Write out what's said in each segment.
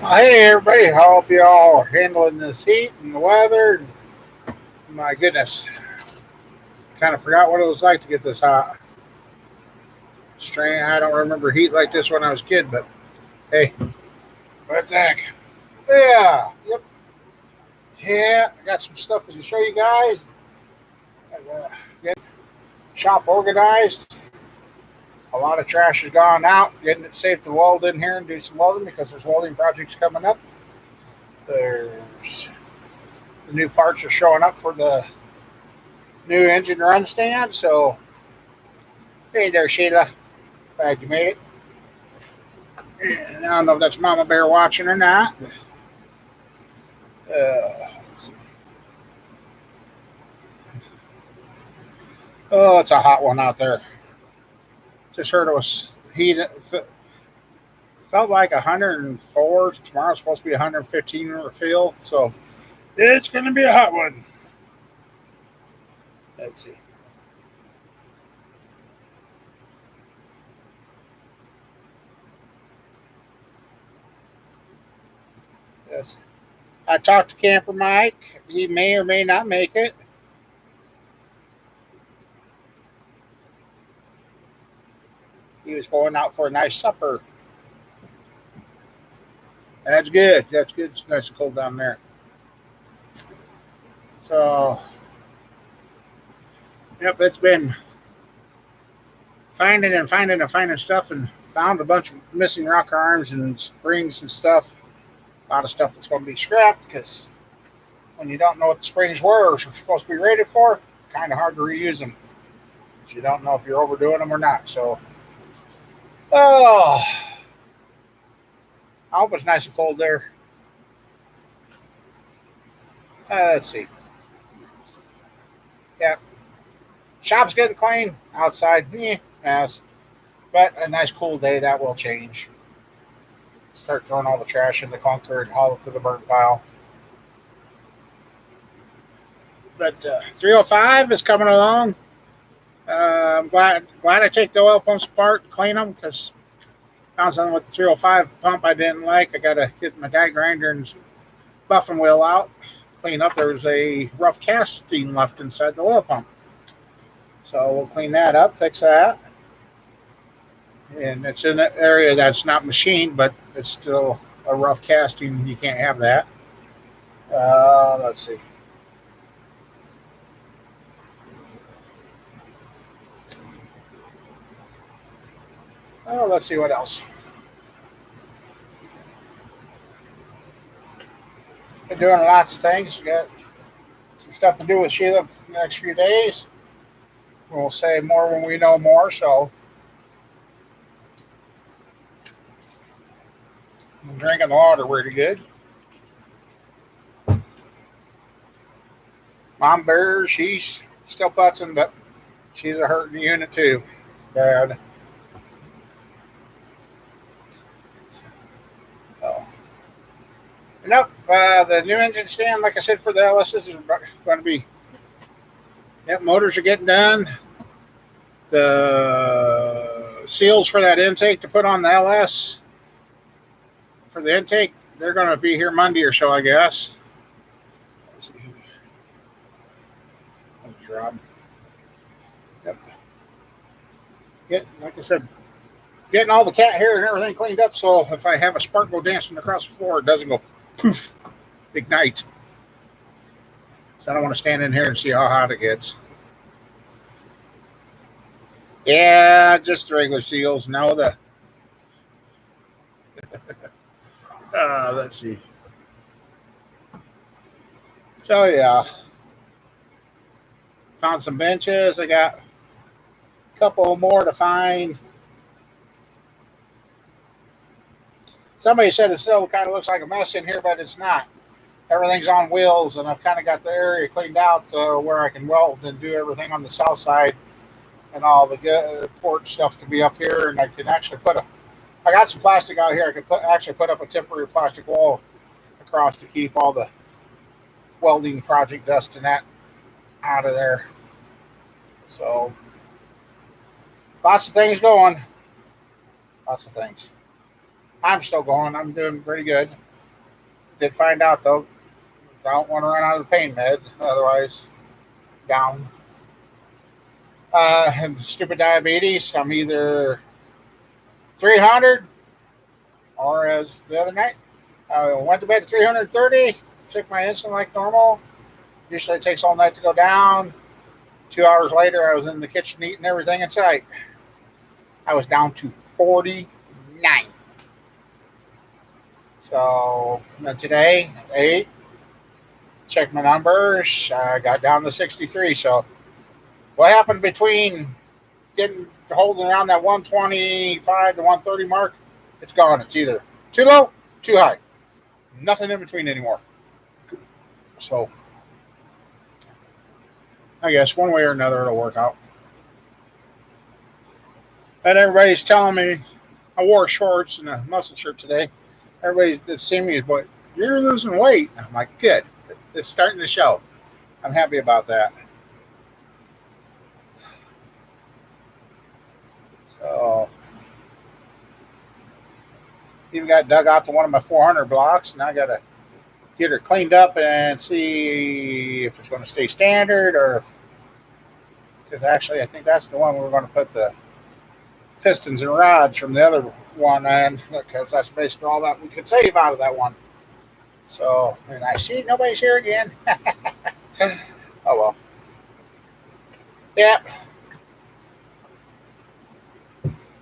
Hey everybody, how hope you all are handling this heat and the weather. My goodness, kind of forgot what it was like to get this hot. Strange, I don't remember heat like this when I was a kid, but hey, what the heck? Yeah, yep, yeah. I got some stuff to show you guys. Get shop organized. A lot of trash has gone out. Getting it safe to weld in here and do some welding because there's welding projects coming up. There's the new parts are showing up for the new engine run stand. So hey there, Sheila. Glad you made it. I don't know if that's Mama Bear watching or not. Uh, oh, it's a hot one out there. Just heard it was heat. Felt like 104. Tomorrow's supposed to be 115 or feel. So it's going to be a hot one. Let's see. Yes. I talked to Camper Mike. He may or may not make it. He was going out for a nice supper. That's good. That's good. It's nice and cold down there. So, yep, it's been finding stuff and found a bunch of missing rocker arms and springs and stuff. A lot of stuff that's going to be scrapped because when you don't know what the springs were or supposed to be rated for, kind of hard to reuse them. You don't know if you're overdoing them or not. So, oh, I hope it's nice and cold there. Let's see. Yeah, shop's getting clean. Outside, yes, but a nice cool day that will change. Start throwing all the trash in the clunker and haul it to the burn pile. But 305 is coming along. I'm glad I take the oil pumps apart and clean them because I found something with the 305 pump I didn't like. I got to get my die grinder and buffing wheel out, clean up. There was a rough casting left inside the oil pump. So we'll clean that up, fix that. And it's in an area that's not machined, but it's still a rough casting. You can't have that. Let's see. Oh, let's see what else. Been doing lots of things. Got some stuff to do with Sheila for the next few days. We'll say more when we know more. So I'm drinking the water pretty good. Mom Bear, she's still putzing, but she's a hurting unit too. Bad. Oh. Nope. The new engine stand, like I said, for the LSs is going to be. Yep, motors are getting done. The seals for that intake to put on the LS for the intake, they're going to be here Monday or so, I guess. Let's see. Thanks, Rod. Yep. Like I said, getting all the cat hair and everything cleaned up so if I have a spark go dancing across the floor, it doesn't go poof, ignite. So I don't want to stand in here and see how hot it gets. Yeah, just the regular seals. No, let's see. So yeah, found some benches. I got a couple more to find. Somebody said it still kind of looks like a mess in here, but it's not. Everything's on wheels, and I've kind of got the area cleaned out where I can weld and do everything on the south side, and all the port stuff can be up here, and I can actually put a. I got some plastic out here. I could actually put up a temporary plastic wall across to keep all the welding project dust and that out of there. So lots of things going. Lots of things. I'm still going. I'm doing pretty good. Did find out though, don't want to run out of the pain med, otherwise down. And stupid diabetes. I'm either 300 or as the other night, I went to bed at 330, took my insulin like normal. Usually it takes all night to go down. 2 hours later, I was in the kitchen eating everything in sight. I was down to 49. So then today, 8, checked my numbers. I got down to 63. So what happened between getting holding around that 125 to 130 mark? It's gone. It's either too low, too high. Nothing in between anymore. So I guess one way or another it'll work out. And everybody's telling me I wore shorts and a muscle shirt today. Everybody's seeing me, but you're losing weight. I'm like, good. It's starting to show. I'm happy about that. So even got dug out to one of my 400 blocks, and I got to get her cleaned up and see if it's going to stay standard or because actually I think that's the one we're going to put the pistons and rods from the other one in because that's basically all that we could save out of that one. So, and I see nobody's here again. Oh well. Yep.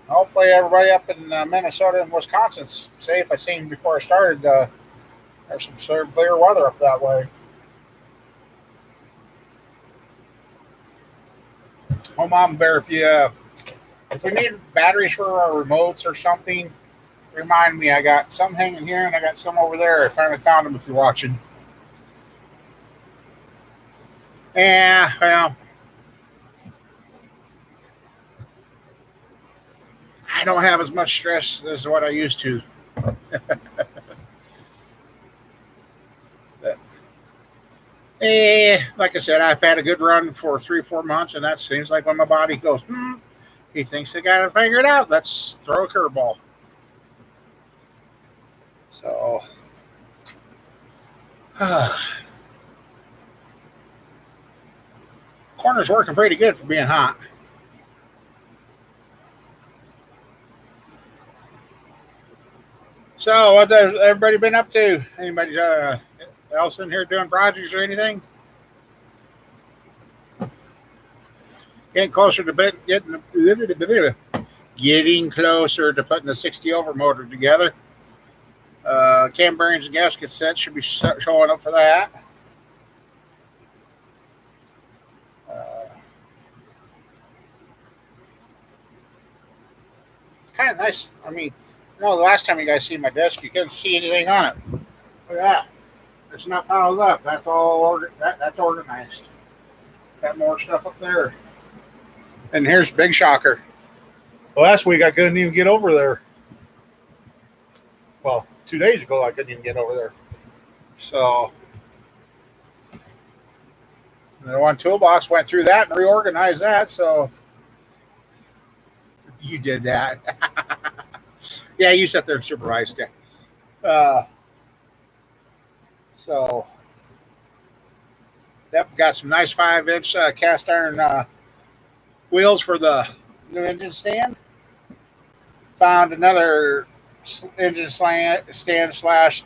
Hopefully everybody up in Minnesota and Wisconsin's safe. I seen before I started there's some severe weather up that way. Oh, Mom Bear, if we need batteries for our remotes or something, remind me. I got some hanging here and I got some over there. I finally found them if you're watching. Yeah, well, I don't have as much stress as what I used to. But, like I said, I've had a good run for 3 or 4 months, and that seems like when my body goes, he thinks they got it figured out. Let's throw a curveball. So, corner's working pretty good for being hot. So, what has everybody been up to? Anybody else in here doing projects or anything? Getting closer to getting closer to putting the 60 over motor together. Cam bearings and gasket sets should be showing up for that. It's kind of nice. I mean, the last time you guys see my desk, you couldn't see anything on it. Look at that. It's not piled up. That's all that's organized. Got more stuff up there. And here's big shocker. Well, last week I couldn't even get over there. Well, 2 days ago I couldn't even get over there. So the one toolbox went through that and reorganized that. So you did that. Yeah, you sat there and supervised it. So yep, got some nice 5-inch cast iron wheels for the new engine stand. Found another engine stand slash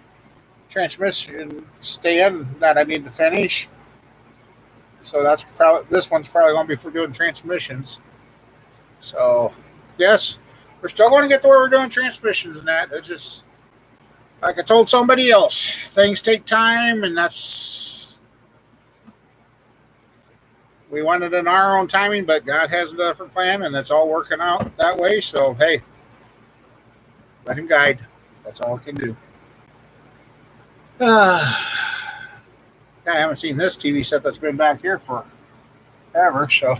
transmission stand that I need to finish. So that's probably this one's probably going to be for doing transmissions. So yes, we're still going to get to where we're doing transmissions and that. It's just like I told somebody else, things take time, and that's we want it in our own timing, but God has a different plan, and it's all working out that way. So hey, let Him guide. That's all I can do. I haven't seen this TV set that's been back here forever, so.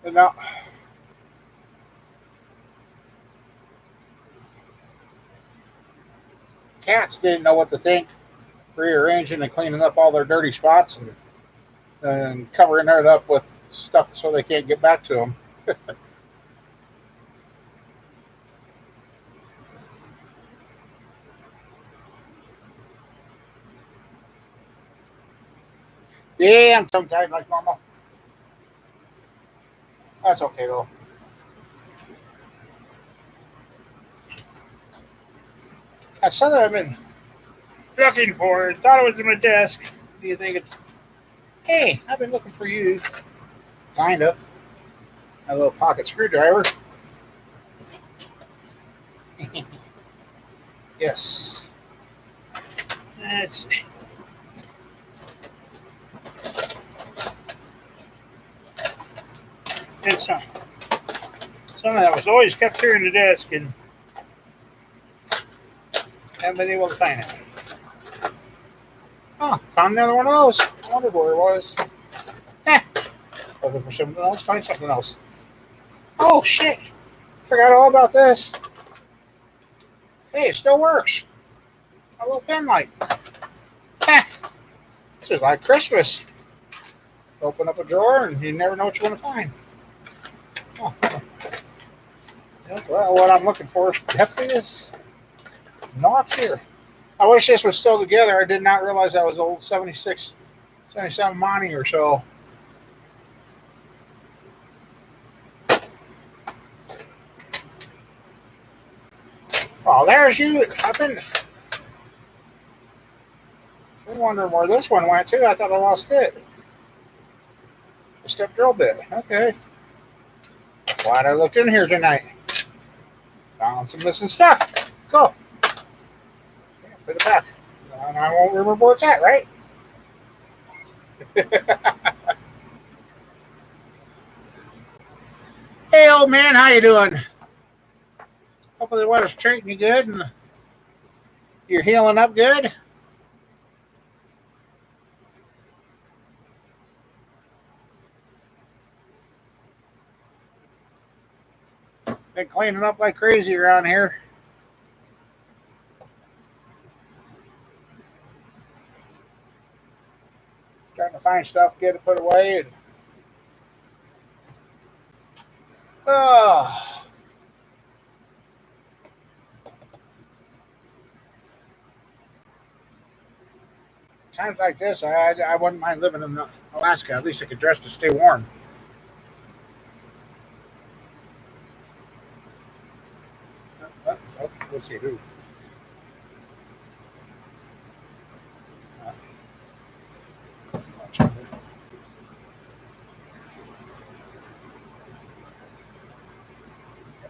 But no. Cats didn't know what to think, rearranging and cleaning up all their dirty spots and covering it up with stuff so they can't get back to them. Yeah, I'm tongue tied like normal. That's okay though. That's something I've been looking for. Thought it was in my desk. Do you think it's? Hey, I've been looking for you. Kind of. A little pocket screwdriver. Yes. That's it's something that was always kept here in the desk and haven't been able to find it. Oh, found another one of those. I wondered where it was. Eh, looking for something else. Find something else. Oh shit! Forgot all about this. Hey, it still works. A little pen light. Eh, this is like Christmas. Open up a drawer and you never know what you're going to find. Oh, well, what I'm looking for definitely is not here. I wish this was still together. I did not realize that was old 76, 77 Monty or so. Oh, there's you. Been wondering where this one went to. I thought I lost it. The step drill bit. Okay. Glad I looked in here tonight. Found some missing stuff. Cool. Yeah, put it back. And I won't remember where it's at, right? Hey, old man, how you doing? Hopefully the weather's treating you good and you're healing up good. Been cleaning up like crazy around here. Trying to find stuff, get it put away, and oh, times like this, I wouldn't mind living in Alaska. At least I could dress to stay warm. Let's see who.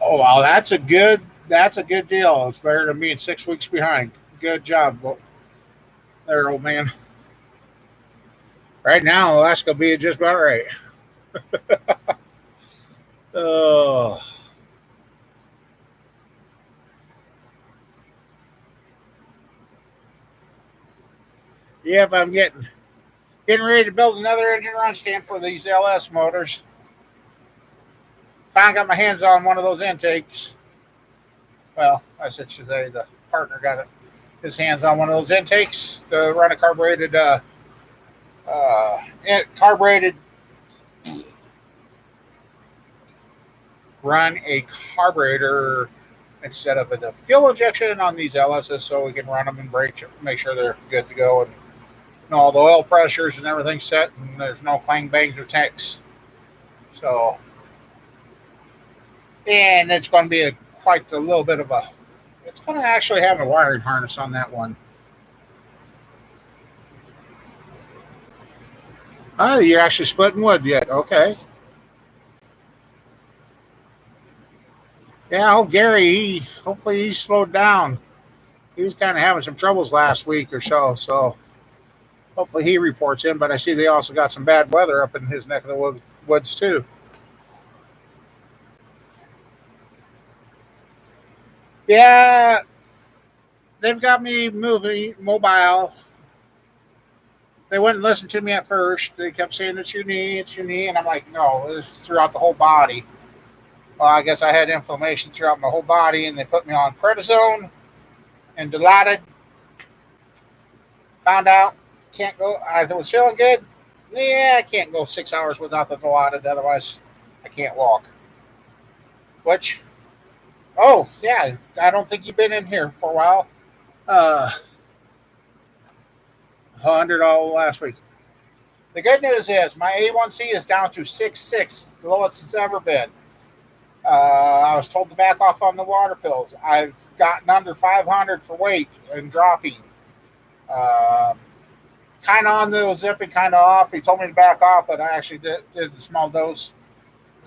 Oh wow, that's a good deal. It's better than being 6 weeks behind. Good job, there, old man. Right now, Alaska will be just about right. Oh, yep. I'm getting ready to build another engine run stand for these LS motors. Finally got my hands on one of those intakes. Well, I should say the partner got his hands on one of those intakes to run a uh, carbureted run a carburetor instead of a fuel injection on these LSs, so we can run them and make sure they're good to go, and all the oil pressures and everything set, and there's no clang bangs or tanks. So, and it's going to be quite a little bit of a. It's going to actually have a wiring harness on that one. Oh, you're actually splitting wood yet? Okay. Yeah, oh Gary, hopefully he's slowed down. He was kind of having some troubles last week or so. So hopefully he reports in. But I see they also got some bad weather up in his neck of the woods too. Yeah, they've got me moving mobile. They wouldn't listen to me at first. They kept saying it's your knee, and I'm like, no, it's throughout the whole body. Well, I guess I had inflammation throughout my whole body, and they put me on prednisone and Dilaudid. Found out can't go. I was feeling good. Yeah, I can't go 6 hours without the Dilaudid. Otherwise, I can't walk. Which, oh yeah, I don't think you've been in here for a while. 100 all last week. The good news is my A1C is down to 6.6, the lowest it's ever been. I was told to back off on the water pills. I've gotten under 500 for weight and dropping. Uh, kind of on the zipping, kind of off. He told me to back off, but I actually did the small dose.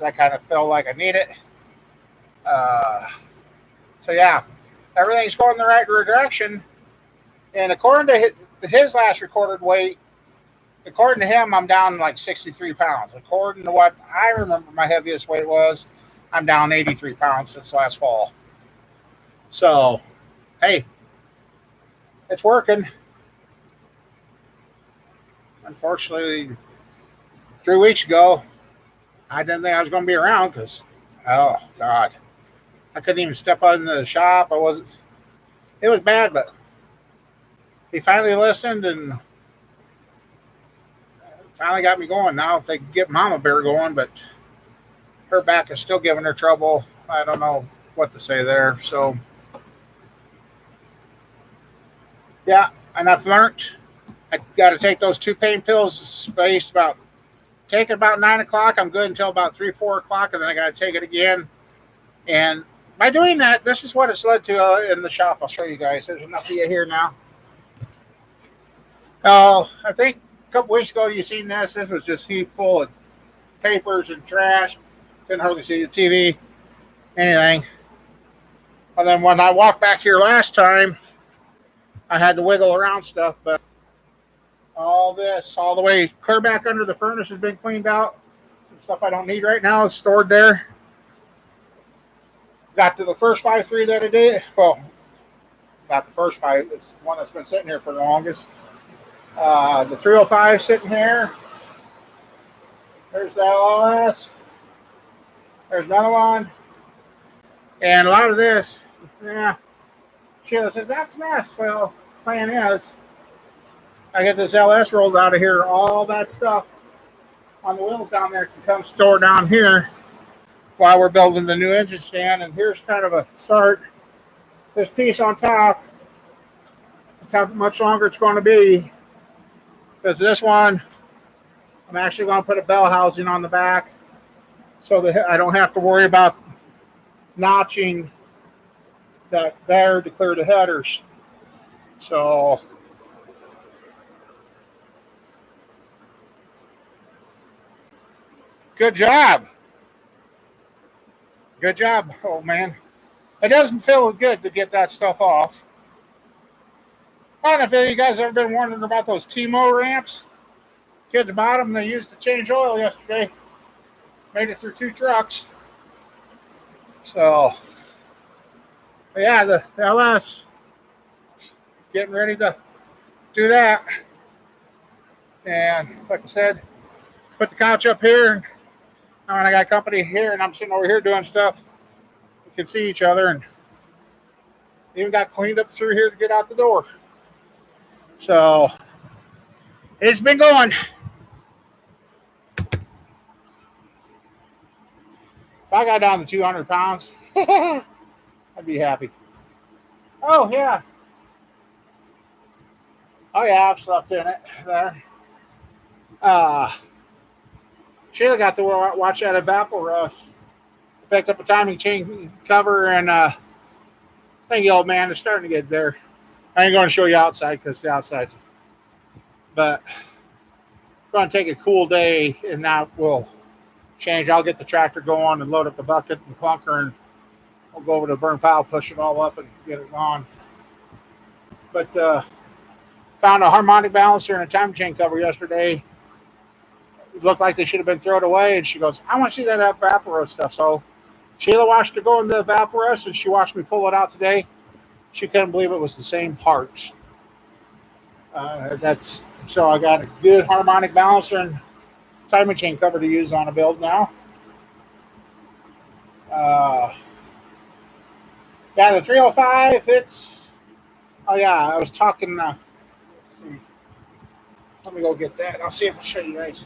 I kind of felt like I need it. Uh, so yeah, everything's going in the right direction. And according to his last recorded weight, according to him, I'm down like 63 pounds. According to what I remember my heaviest weight was, I'm down 83 pounds since last fall. So, hey, it's working. Unfortunately, 3 weeks ago, I didn't think I was going to be around because, oh, God. I couldn't even step out in the shop. I wasn't, it was bad, but he finally listened and finally got me going. Now, if they can get Mama Bear going, but her back is still giving her trouble. I don't know what to say there. So, yeah, and I've learned I got to take those 2 pain pills spaced about, take it about 9 o'clock. I'm good until about 3, 4 o'clock, and then I got to take it again. And by doing that, this is what it's led to in the shop. I'll show you guys. There's enough of you here now. Oh, I think a couple weeks ago you seen this. This was just heap full of papers and trash. Couldn't hardly see the TV, anything. And then when I walked back here last time, I had to wiggle around stuff, but all this, all the way clear back under the furnace has been cleaned out. Some stuff I don't need right now is stored there. Got to the first 5.3 that I did. Well, not the first 5. It's the one that's been sitting here for the longest. The 305 sitting here. There's the LS. There's another one. And a lot of this, yeah. Sheila says, that's a mess. Well, plan is, I get this LS rolled out of here. All that stuff on the wheels down there can come store down here while we're building the new engine stand. And here's kind of a start. This piece on top, that's how much longer it's going to be. Because this one, I'm actually going to put a bell housing on the back so that I don't have to worry about notching that there to clear the headers. So, good job. Good job, old man. It doesn't feel good to get that stuff off. I don't know if you guys ever been wondering about those T-Mo ramps. Kids bought them. They used to change oil yesterday. Made it through 2 trucks. So, yeah, the LS getting ready to do that. And like I said, put the couch up here. And when I got company here and I'm sitting over here doing stuff, we can see each other, and even got cleaned up through here to get out the door. So it's been going. If I got down to 200 pounds, I'd be happy. Oh, yeah. Oh, yeah, I've slept in it there. Sheila got to watch that Evaporust. Picked up a timing chain cover, and I think the old man is starting to get there. I ain't going to show you outside because the outside's. But I'm going to take a cool day, and that will change. I'll get the tractor going and load up the bucket and clunker, and we'll go over to the burn pile, push it all up, and get it on. But found a harmonic balancer and a time chain cover yesterday. It looked like they should have been thrown away, and she goes, I want to see that Evaporust stuff. So Sheila watched her go in the Evaporust, and she watched me pull it out today. She couldn't believe it was the same parts. So I got a good harmonic balancer and timing chain cover to use on a build now. Yeah, the 305, it's, oh yeah, I was talking, let's see. Let me go get that. I'll see if I'll show you guys.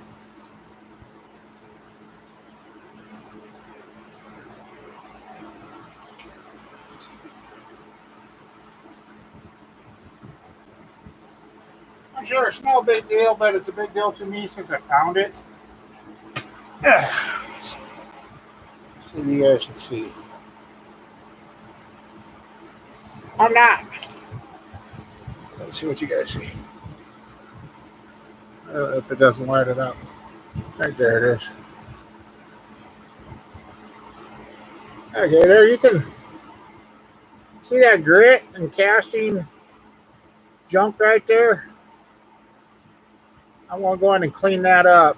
I'm sure it's no big deal, but it's a big deal to me since I found it. So you guys can see. I'm not. Let's see what you guys see. If it doesn't light it up. Right there it is. Okay, there you can see that grit and casting junk right there. I'm going to go in and clean that up.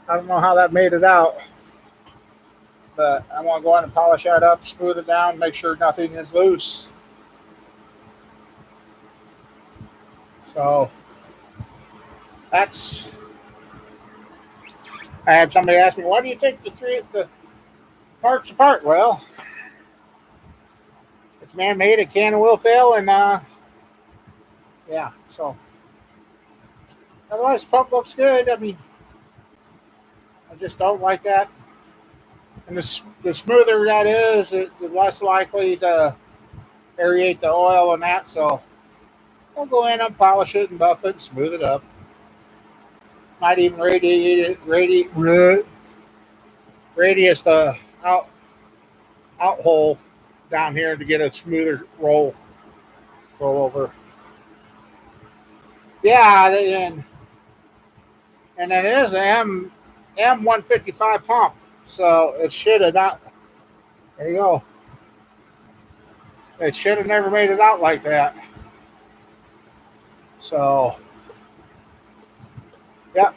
I don't know how that made it out, but I want to go in and polish that up, smooth it down, make sure nothing is loose. So that's. I had somebody ask me, "Why do you take the parts apart?" Well, it's man-made. It can and will fail, and yeah. So otherwise, the pump looks good. I mean, I just don't like that. And the smoother that is, the less likely to aerate the oil and that. So I'll go in and polish it and buff it and smooth it up. Might even radius the out hole down here to get a smoother roll over. Yeah, and it is an M155 pump, so it should have not. There you go. It should have never made it out like that. So, yep.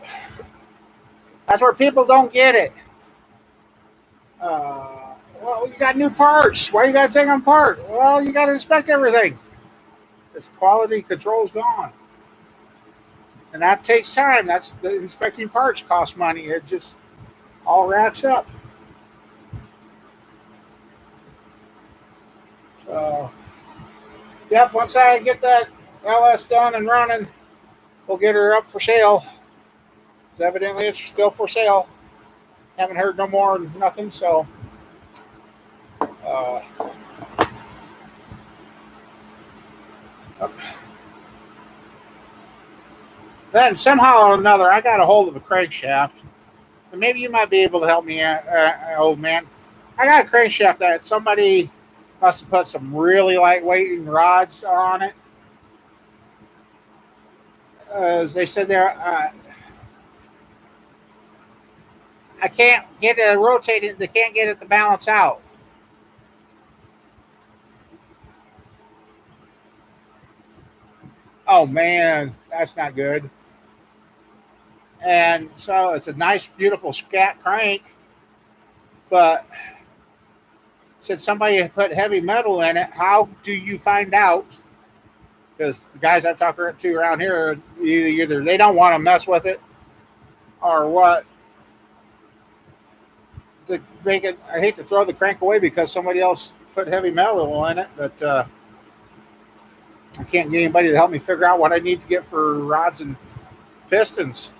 That's where people don't get it. Well, you got new parts. Why you got to take them apart? Well, you got to inspect everything. This quality control is gone. And that takes time. That's the inspecting parts costs money. It just all racks up. So, yep, once I get that LS done and running, we'll get her up for sale. So evidently it's still for sale. Haven't heard no more, nothing. So, then somehow or another, I got a hold of a crankshaft. And maybe you might be able to help me, old man. I got a crankshaft that somebody must have put some really lightweight rods on it. As they said there, I can't get it rotated. They can't get it to balance out. Oh man, that's not good. And so it's a nice, beautiful scat crank, but since somebody had put heavy metal in it, how do you find out? Because the guys I talk to around here, either they don't want to mess with it, or what. To make it, I hate to throw the crank away because somebody else put heavy metal in it, but I can't get anybody to help me figure out what I need to get for rods and pistons.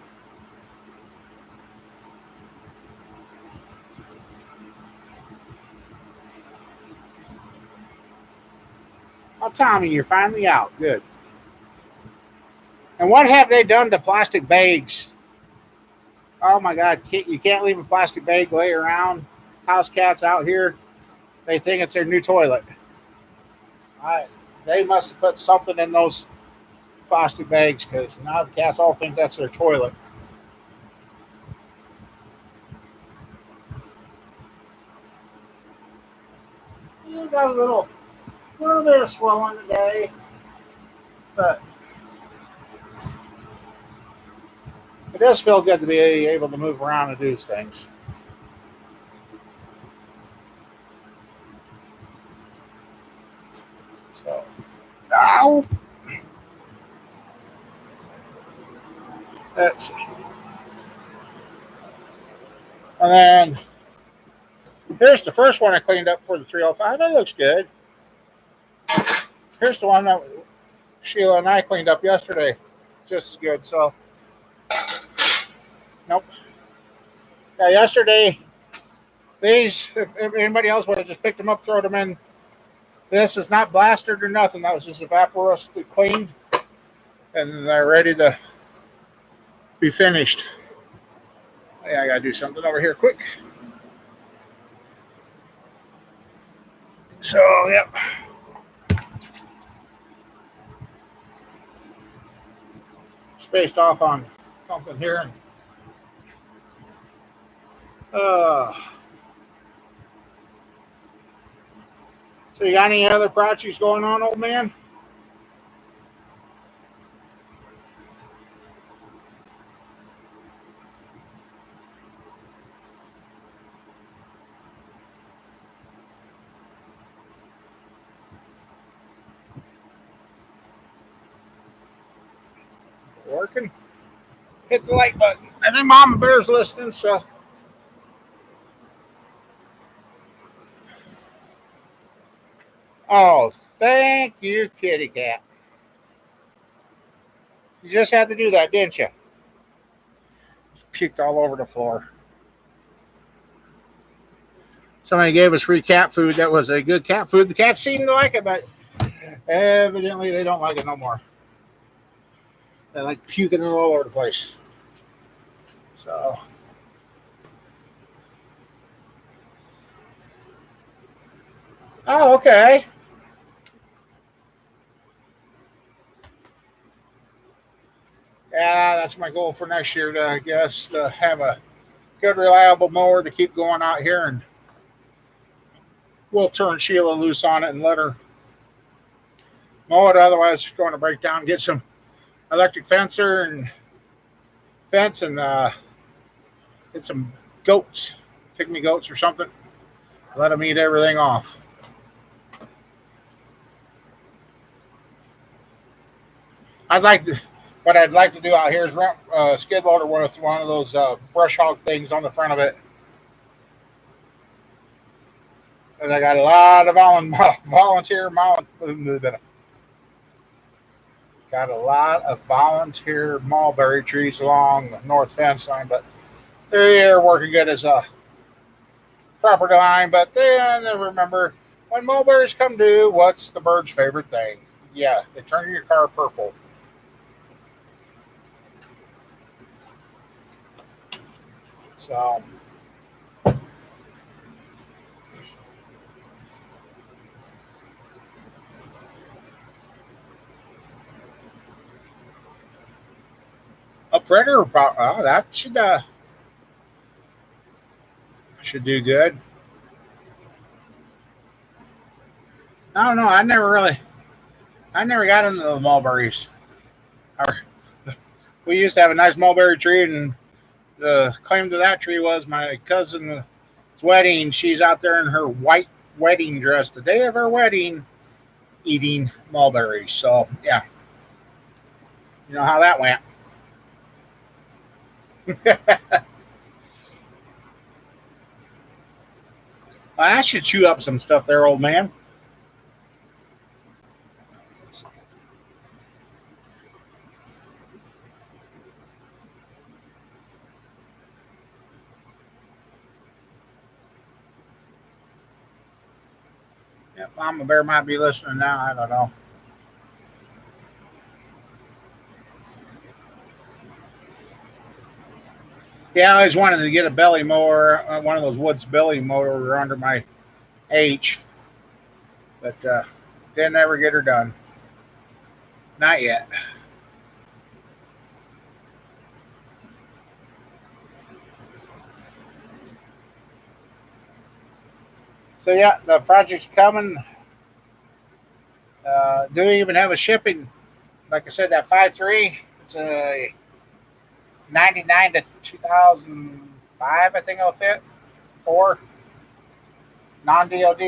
Oh, Tommy, you're finally out. Good. And what have they done to plastic bags? Oh my God, you can't leave a plastic bag lay around. House cats out here, they think it's their new toilet. They must have put something in those plastic bags because now the cats all think that's their toilet. You got a little bit of swelling today, but it does feel good to be able to move around and do things. So, ow! Let's see. And then here's the first one I cleaned up for the 305. It looks good. Here's the one that Sheila and I cleaned up yesterday. Just as good. So, nope. Yeah, yesterday, these, if anybody else would have just picked them up, thrown them in. This is not blasted or nothing. That was just evaporous cleaned. and they're ready to be finished. Yeah, I gotta do something over here quick. So, yep. Spaced off on something here. And, so you got any other projects going on, old man? Working? Hit the like button. And then Mama Bear's listening, so. Oh, thank you, kitty cat. You just had to do that, didn't you? Puked all over the floor. Somebody gave us free cat food that was a good cat food. The cats seemed to like it, but evidently they don't like it no more. They like puking all over the place. So. Oh, okay. Yeah, that's my goal for next year, I guess, to have a good, reliable mower to keep going out here, and we'll turn Sheila loose on it and let her mow it. Otherwise, she's going to break down, get some electric fence, and get some goats, pygmy goats or something. Let them eat everything off. What I'd like to do out here is rent a skid loader with one of those brush hog things on the front of it. And I got a lot of volunteer mulberry trees along the north fence line, but they're working good as a property line. But then remember, when mulberries come due, what's the bird's favorite thing? Yeah, they turn your car purple. So. A printer, that should do good. I don't know. I never got into the mulberries. We used to have a nice mulberry tree, and the claim to that tree was my cousin's wedding. She's out there in her white wedding dress the day of her wedding, eating mulberries. So yeah, you know how that went. I should chew up some stuff there, old man. Yeah, Mama Bear might be listening now. I don't know. Yeah, I always wanted to get a belly mower, one of those Woods belly mowers under my H, but didn't ever get her done. Not yet. So yeah, the project's coming. Do we even have a shipping? Like I said, that 5.3, it's a 99 to 2005, I think it'll fit. 4 non-DOD.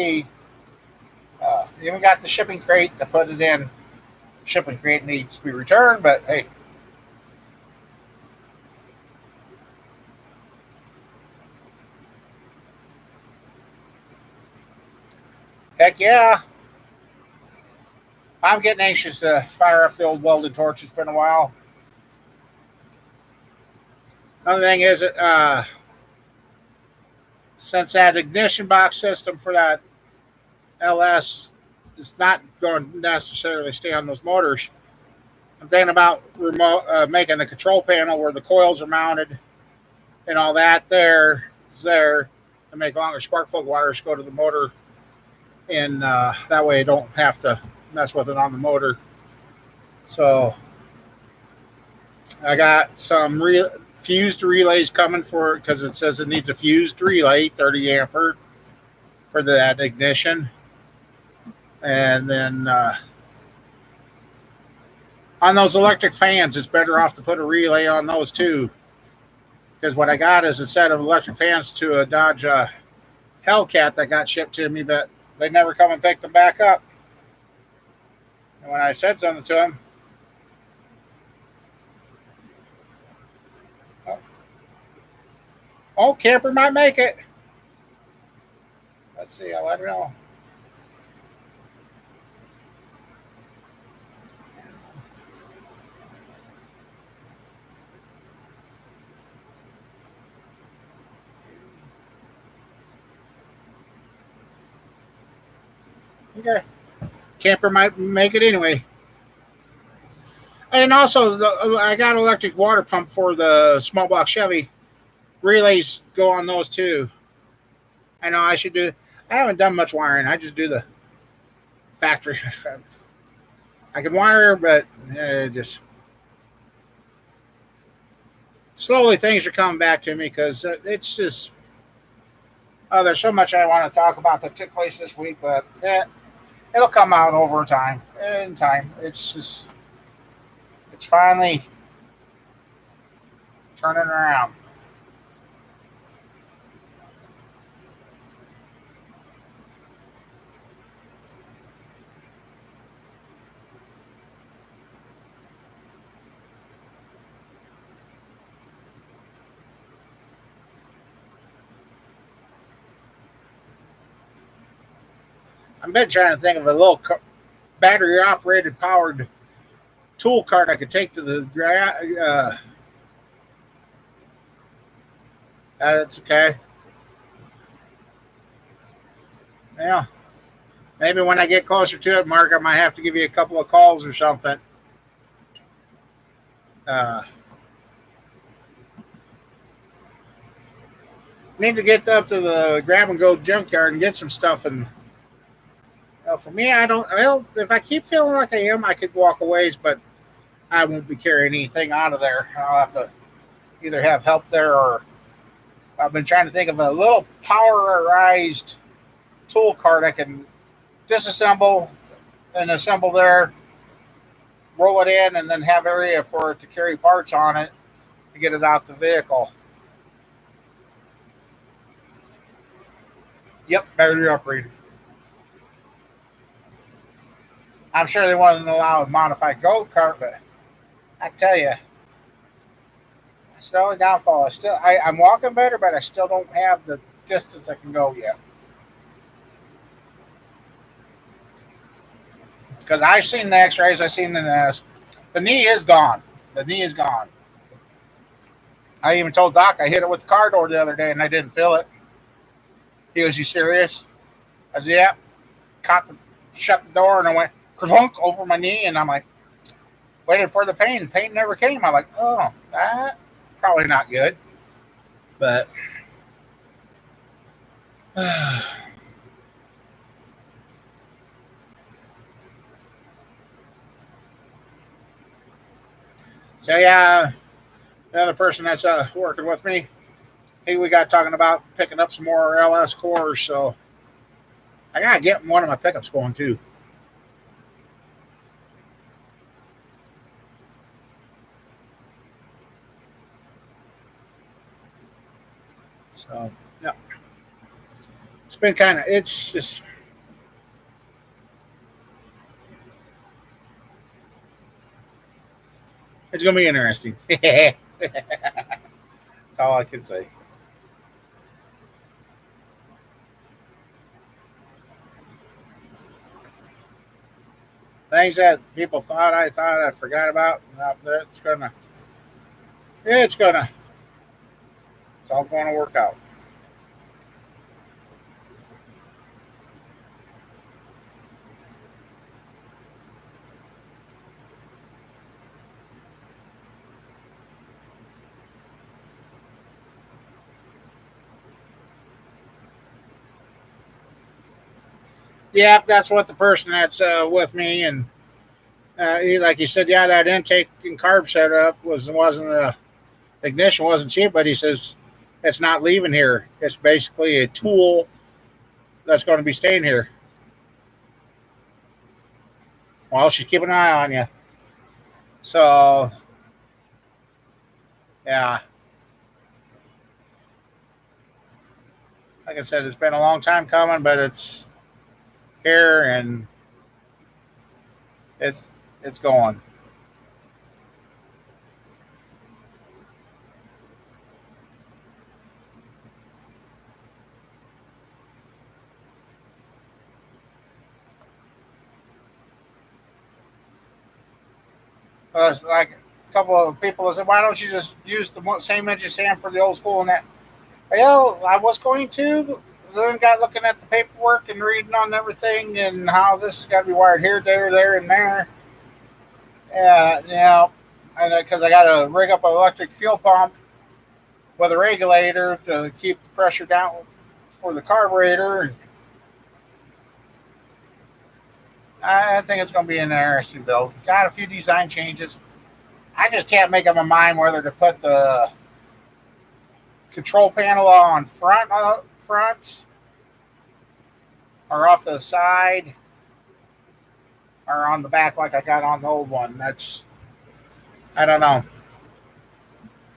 Even got the shipping crate to put it in. Shipping crate needs to be returned, but hey. Heck yeah. I'm getting anxious to fire up the old welded torch. It's been a while. Another thing is, since that ignition box system for that LS is not going to necessarily stay on those motors, I'm thinking about making a control panel where the coils are mounted and all that. There is there to make longer spark plug wires go to the motor, and that way I don't have to mess with it on the motor. So I got some fused relays coming for it because it says it needs a fused relay, 30 ampere for that ignition. And then on those electric fans, it's better off to put a relay on those too. Because what I got is a set of electric fans to a Dodge Hellcat that got shipped to me, but they never come and pick them back up. And when I said something to them, oh, camper might make it. Let's see, I'll let her know. Okay. Camper might make it anyway. And also, I got an electric water pump for the small block Chevy. Relays go on those too. I know I should do. I haven't done much wiring. I just do the factory. I can wire, but just slowly things are coming back to me because it's just. Oh, there's so much I want to talk about that took place this week, but it'll come out over time. In time, it's just it's finally turning around. I've been trying to think of a little battery operated powered tool cart I could take to the that's okay. Yeah. Maybe when I get closer to it, Mark, I might have to give you a couple of calls or something. Uh, Need to get up to the grab and go junkyard and get some stuff. And for me, I don't. Well, if I keep feeling like I am, I could walk a ways, but I won't be carrying anything out of there. I'll have to either have help there or I've been trying to think of a little powerized tool cart I can disassemble and assemble there, roll it in, and then have area for it to carry parts on it to get it out the vehicle. Yep, battery operated. I'm sure they wouldn't allow a modified go kart, but I tell you, it's the only downfall. I'm walking better, but I still don't have the distance I can go yet. Because I've seen the X-rays, I've seen the knee is gone. The knee is gone. I even told Doc I hit it with the car door the other day and I didn't feel it. He was, "You serious?" I said, "Yeah." Shut the door and I went kerfunk over my knee and I'm like, waited for the pain. Pain never came. I'm like, oh, that probably not good. But so yeah, the other person that's working with me, we got talking about picking up some more LS cores. So I gotta get one of my pickups going too. So yeah, it's been kind of. It's just. It's gonna be interesting. That's all I can say. Things that people thought I forgot about. No, it's gonna, it's all going to work out. Yep, that's what the person that's with me and like he said, yeah, that intake and carb setup wasn't the ignition wasn't cheap, but he says it's not leaving here. It's basically a tool that's going to be staying here. Well, she's keeping an eye on you. So yeah, like I said, it's been a long time coming, but it's here and it it's going. It's like a couple of people said, "Why don't you just use the same engine stand for the old school?" And that, well, I was going to, then got looking at the paperwork and reading on everything and how this has got to be wired here, there, and there. Yeah, and because I got to rig up an electric fuel pump with a regulator to keep the pressure down for the carburetor. I think it's going to be an interesting build. Got a few design changes. I just can't make up my mind whether to put the control panel on front or off the side or on the back like I got on the old one. That's I don't know.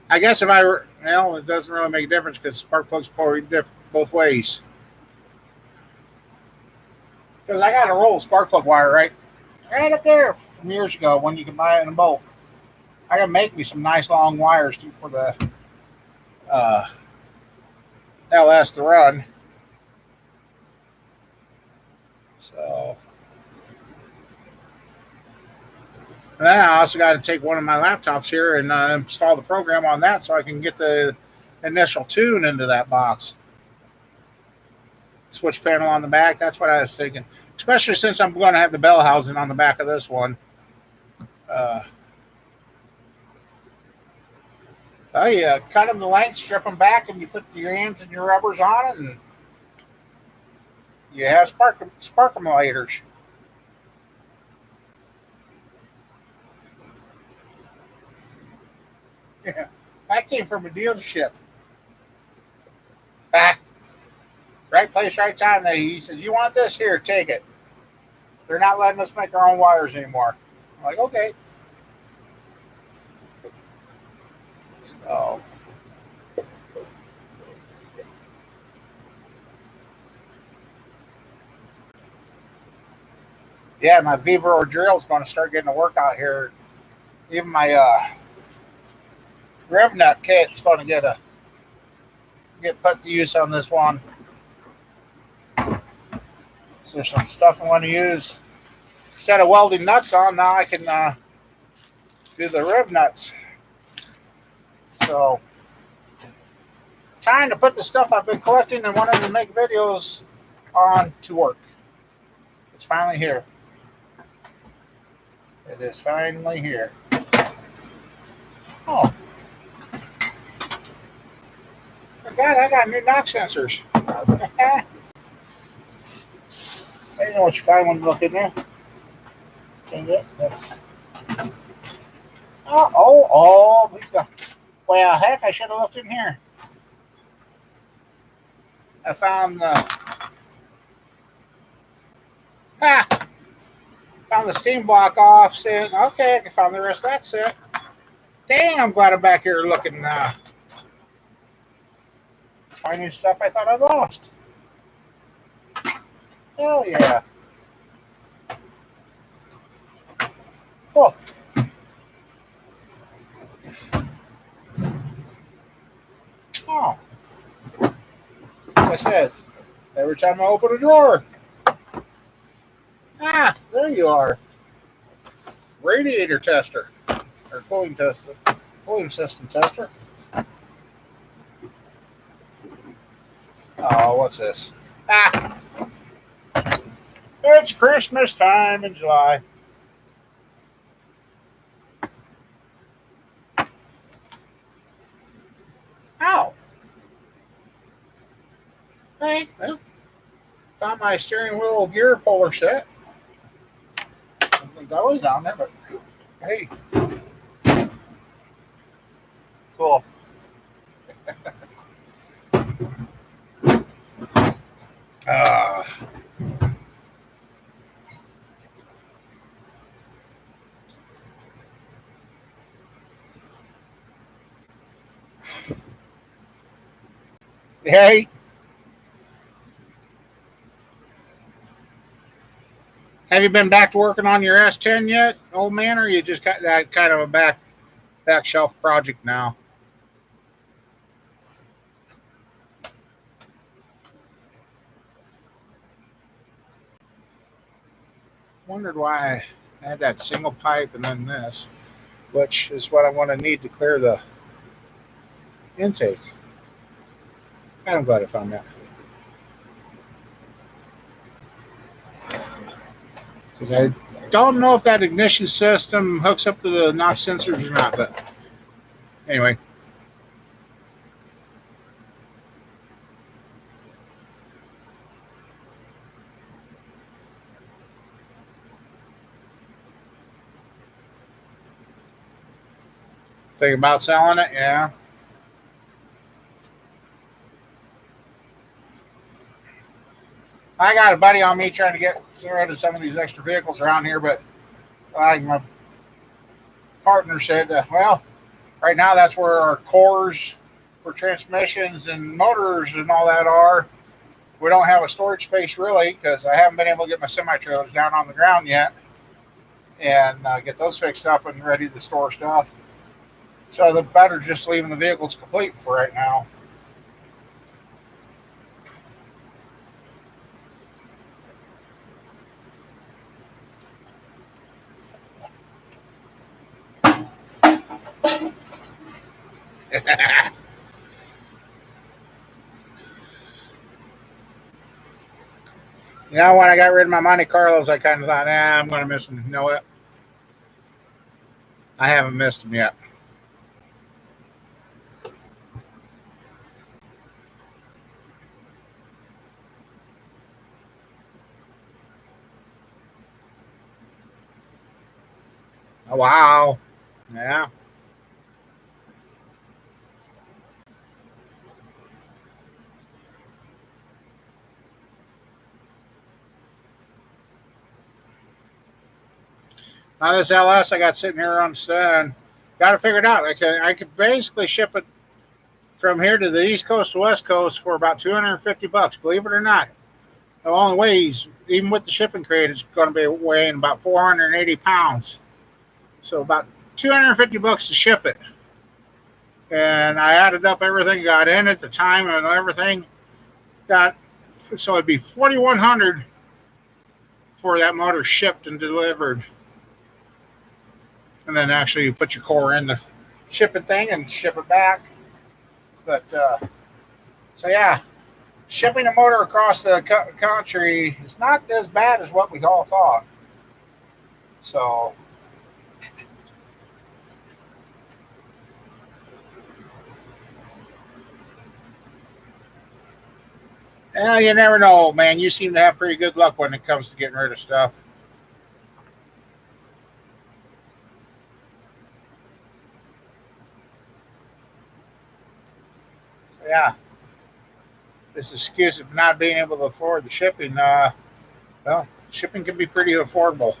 I guess if I were, it doesn't really make a difference because spark plugs pour both ways. Because I got a roll of spark plug wire right up there from years ago when you can buy it in bulk. I gotta make me some nice long wires too for the uh, LS to run. So and then I also got to take one of my laptops here and install the program on that so I can get the initial tune into that box. Switch panel on the back. That's what I was thinking. Especially since I'm going to have the bell housing on the back of this one. Uh, you cut them the length, strip them back, and you put your hands and your rubbers on it, and you have sparkulators. Yeah, that came from a dealership. Ah, right place, right time. He says, "You want this? Here, take it." They're not letting us make our own wires anymore. I'm like, okay. So, yeah, my Vibro drill is going to start getting a workout here. Even my rev nut kit's going to get put to use on this one. So there's some stuff I want to use instead of welding nuts on. Now I can do the rev nuts. So time to put the stuff I've been collecting and wanting to make videos on to work. It's finally here. It is finally here. Oh, forgot I got new knock sensors. I didn't know what you find when you look in there. Dang it. We got. Well, heck, I should have looked in here. I found ah, found the steam block off. Saying, okay, I can find the rest of that set. Dang, I'm glad I'm back here looking, finding stuff I thought I lost. Hell yeah. Cool. Oh, like I said, every time I open a drawer. Ah, there you are. Radiator tester. Or cooling tester. Cooling system tester. Oh, what's this? Ah, it's Christmas time in July. Ow. Hey, well, Found my steering wheel gear puller set. I think that was down there, but hey, cool. Uh, hey, have you been back to working on your S10 yet, old man, or you just got that kind of a back shelf project now? Wondered why I had that single pipe and then this, which is what I want to need to clear the intake. I'm glad I found that. Because I don't know if that ignition system hooks up to the NOx sensors or not, but anyway. Thinking about selling it, yeah. I got a buddy on me trying to get rid of some of these extra vehicles around here, but like my partner said, well, right now that's where our cores for transmissions and motors and all that are. We don't have a storage space really because I haven't been able to get my semi trailers down on the ground yet and get those fixed up and ready to store stuff. So the better just leaving the vehicles complete for right now. You know, when I got rid of my Monte Carlos, I kind of thought, I'm going to miss them. You know what? I haven't missed them yet. Oh, wow. Yeah. Now this LS I got sitting here on the stand, got to figure it out. I could basically ship it from here to the East Coast to West Coast for about $250. Believe it or not, the only weighs even with the shipping crate, it's going to be weighing about 480 pounds. So about $250 to ship it. And I added up everything, got in at the time and everything. Got so it'd be 4,100 for that motor shipped and delivered. And then actually you put your core in the shipping thing and ship it back. But so yeah, shipping a motor across the country is not as bad as what we all thought. So yeah, you never know, man. You seem to have pretty good luck when it comes to getting rid of stuff. So yeah, this excuse of not being able to afford the shipping. Well, shipping can be pretty affordable.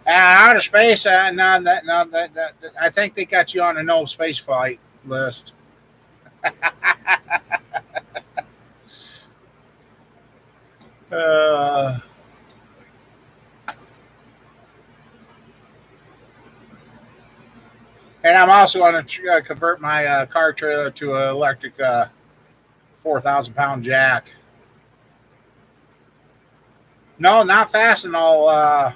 Outer space, no, I think they got you on a no space flight list. Uh, and I'm also going to convert my car trailer to an electric 4,000 pound jack. No, not Fastenal.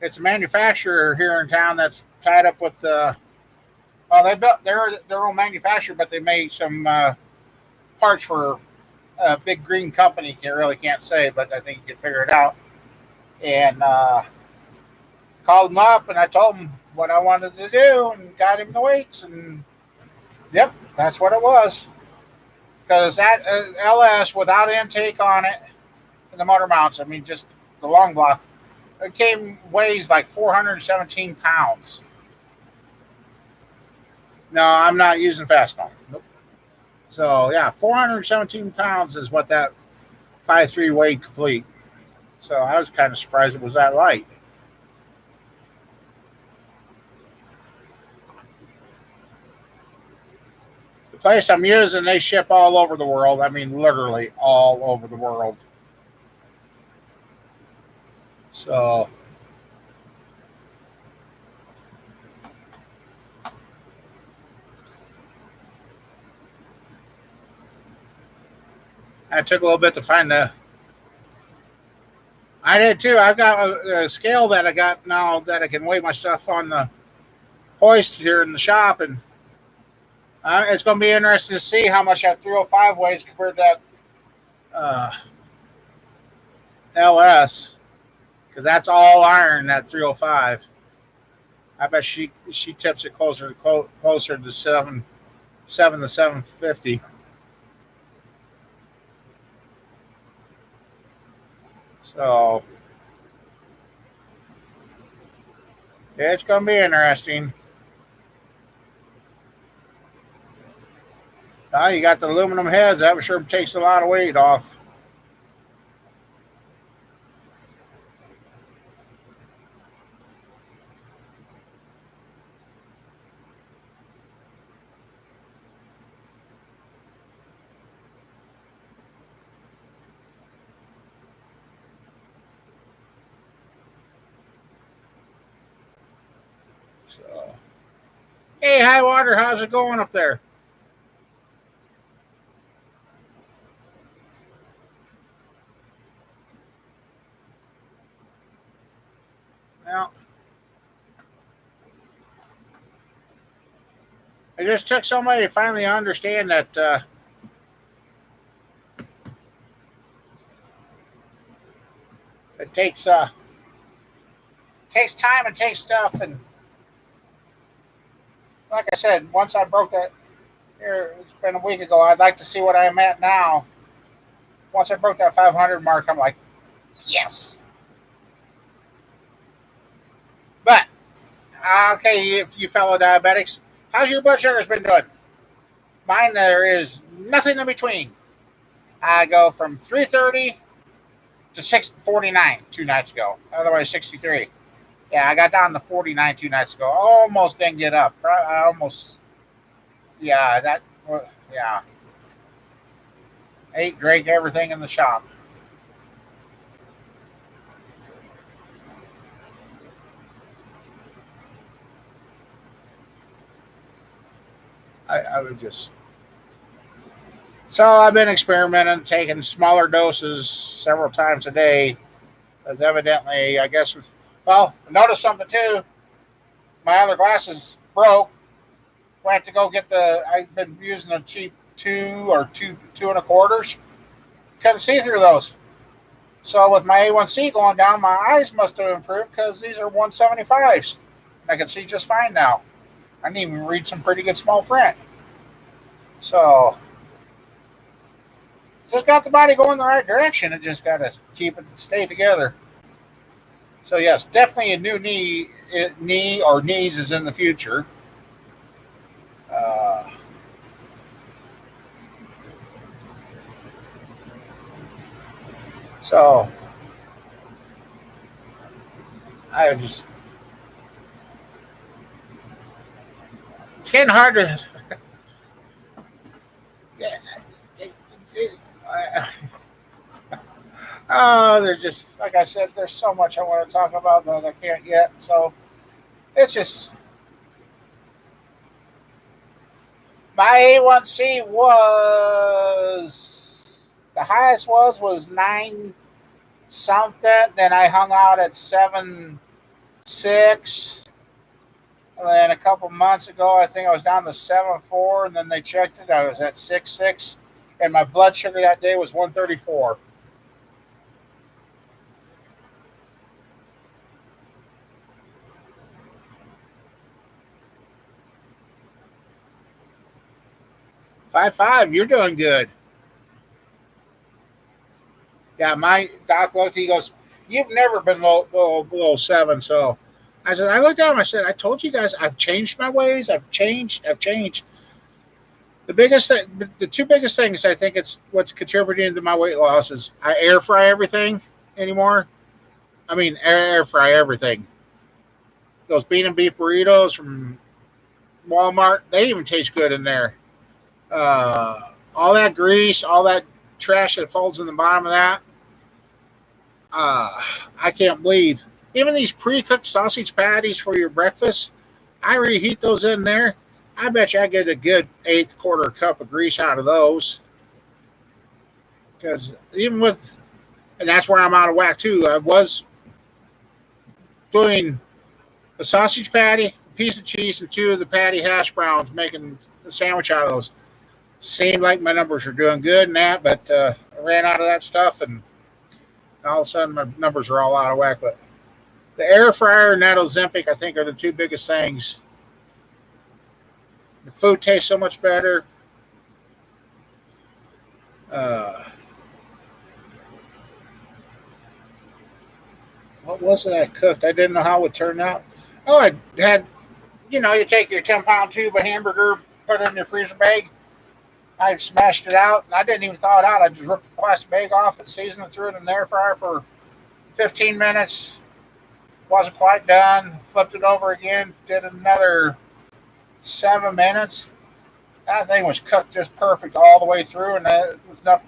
It's a manufacturer here in town that's tied up with the. Well, they built their own manufacturer, but they made some parts for a big green company. You really can't say, but I think you can figure it out. And called him up, and I told him what I wanted to do, and got him the weights, and yep, that's what it was. because that LS without intake on it and the motor mounts, I mean, just the long block, it weighs like 417 pounds. No, I'm not using Fastenal. Nope. So yeah, 417 pounds is what that 5.3 weighed complete. So I was kind of surprised it was that light. The place I'm using, they ship all over the world. I mean, literally all over the world. So I took a little bit to find the. I did too. I've got a scale that I got now that I can weigh my stuff on the hoist here in the shop, and it's going to be interesting to see how much that 305 weighs compared to that LS, because that's all iron. That 305. I bet she tips it closer to 7 to 750. So yeah, it's going to be interesting. You got the aluminum heads. That sure takes a lot of weight off. So, hey, High Water, how's it going up there? Well, it just took somebody to finally understand that it takes time and takes stuff. And like I said, once I broke that here, it's been a week ago. I'd like to see what I'm at now. Once I broke that 500 mark, I'm like, yes. But okay, if you fellow diabetics, how's your blood sugars been doing? Mine, there is nothing in between. I go from 330 to 649 2 nights ago. Otherwise, 63. Yeah, I got down to 49 2 nights ago. Almost didn't get up. I almost, yeah, yeah. Ate, drank everything in the shop. I would just. So I've been experimenting, taking smaller doses several times a day. Because evidently, I guess, well, I noticed something too. My other glasses broke. Went to go get I've been using the cheap two and a quarters. Couldn't see through those. So with my A1C going down, my eyes must have improved because these are 175s. I can see just fine now. I can even read some pretty good small print. So just got the body going the right direction. It just got to keep it to stay together. So yes, definitely a new knee or knees is in the future. Uh, so I just it's getting hard to. Yeah, there's just like I said, there's so much I want to talk about that I can't yet. So it's just my A1C was the highest was 9 something. Then I hung out at 7.6. And then a couple months ago, I think I was down to 7.4, and then they checked it. I was at 6.6, and my blood sugar that day was 134. 5.5. You're doing good. Yeah, my doc looked. He goes, "You've never been below 7." So I said, I looked at him. I said, "I told you guys, I've changed my ways. I've changed. I've changed." The biggest thing, the two biggest things, I think it's what's contributing to my weight loss is I air fry everything anymore. I mean, air fry everything. Those bean and beef burritos from Walmart, they even taste good in there. All that grease, all that trash that falls in the bottom of that, uh, I can't believe. Even these pre-cooked sausage patties for your breakfast, I reheat those in there. I bet you I get a good eighth quarter cup of grease out of those. Because even with, and that's where I'm out of whack too. I was doing a sausage patty, a piece of cheese, and two of the patty hash browns, making a sandwich out of those. Seemed like my numbers were doing good in that, but I ran out of that stuff, and all of a sudden my numbers are all out of whack. But the air fryer and that Ozempic, I think, are the two biggest things. The food tastes so much better. Uh, what was it I cooked? I didn't know how it would turn out. Oh, I had, you take your 10-pound tube of hamburger, put it in your freezer bag. I smashed it out, and I didn't even thaw it out. I just ripped the plastic bag off and seasoned it, threw it in the air fryer for 15 minutes. Wasn't quite done. Flipped it over again. Did another 7 minutes. That thing was cooked just perfect all the way through, and it was enough.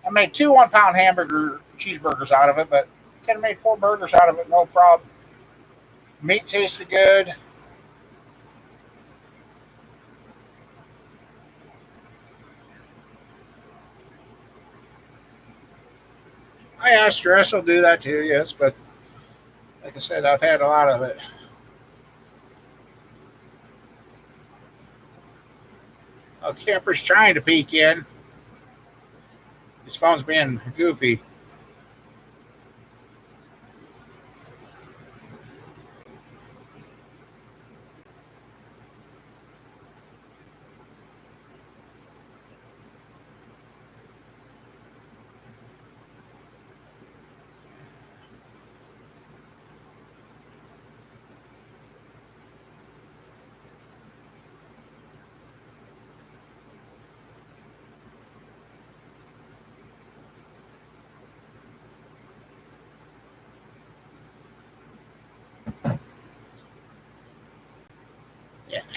I made two 1-pound hamburger cheeseburgers out of it, but could have made 4 burgers out of it, no problem. Meat tasted good. Stress will do that too, yes, but like I said, I've had a lot of it. A camper's trying to peek in. His phone's being goofy.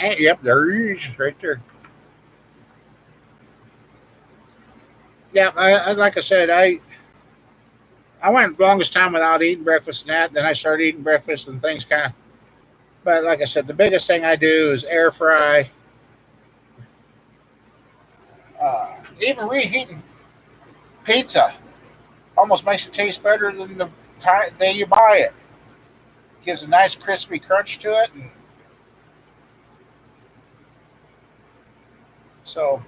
Yeah, yep, there he is, right there. Yeah, like I said, I went the longest time without eating breakfast and that. Then I started eating breakfast and things kind of. But like I said, the biggest thing I do is air fry. Even reheating pizza almost makes it taste better than the day you buy it. Gives a nice crispy crunch to it, and so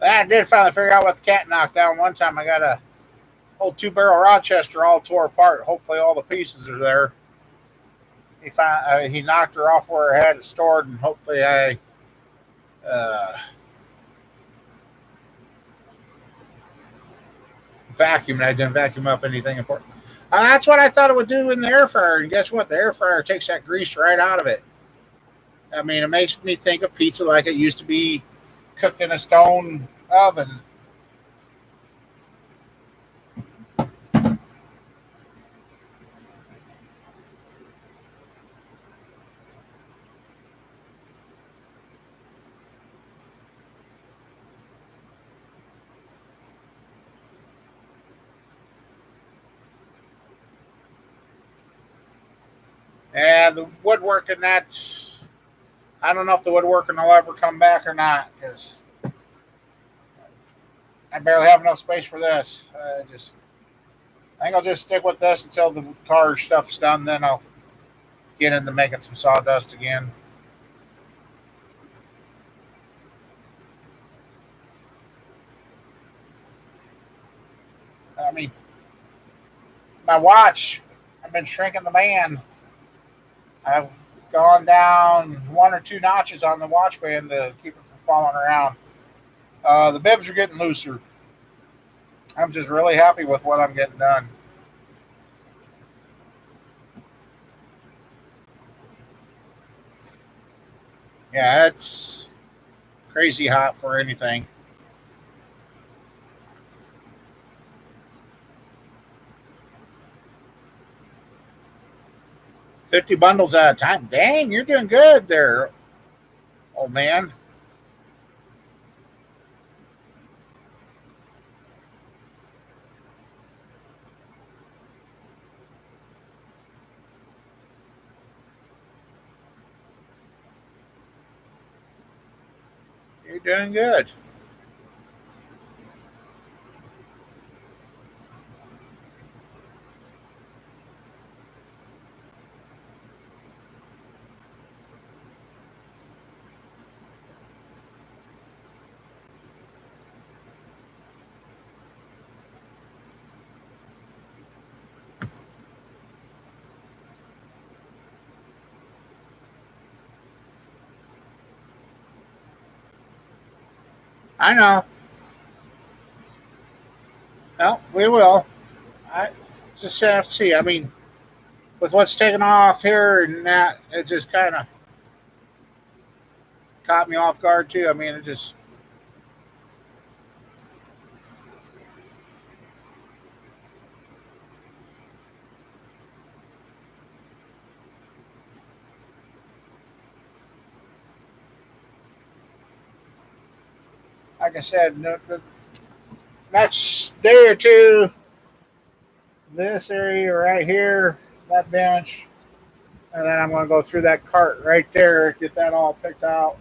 I did finally figure out what the cat knocked down. One time I got a old 2-barrel Rochester all tore apart. Hopefully all the pieces are there. He knocked her off where I had it stored, and hopefully I uh, vacuumed. I didn't vacuum up anything important. That's what I thought it would do in the air fryer, and guess what? The air fryer takes that grease right out of it. I mean, it makes me think of pizza like it used to be cooked in a stone oven. And the woodworking, that's, I don't know if the woodworking will ever come back or not because I barely have enough space for this. I think I'll just stick with this until the car stuff's done. Then I'll get into making some sawdust again. I mean, My watch, I've been shrinking the band. I've gone down 1 or 2 notches on the watch band to keep it from falling around. The bibs are getting looser. I'm just really happy with what I'm getting done. Yeah, it's crazy hot for anything. 50 bundles at a time. Dang, you're doing good there, old man. You're doing good. I know. Well, we will. I just have to see. I mean, with what's taken off here and that, it just kind of caught me off guard too. I mean, it just, like I said, the next day or two, this area right here, that bench, and then I'm going to go through that cart right there, get that all picked out,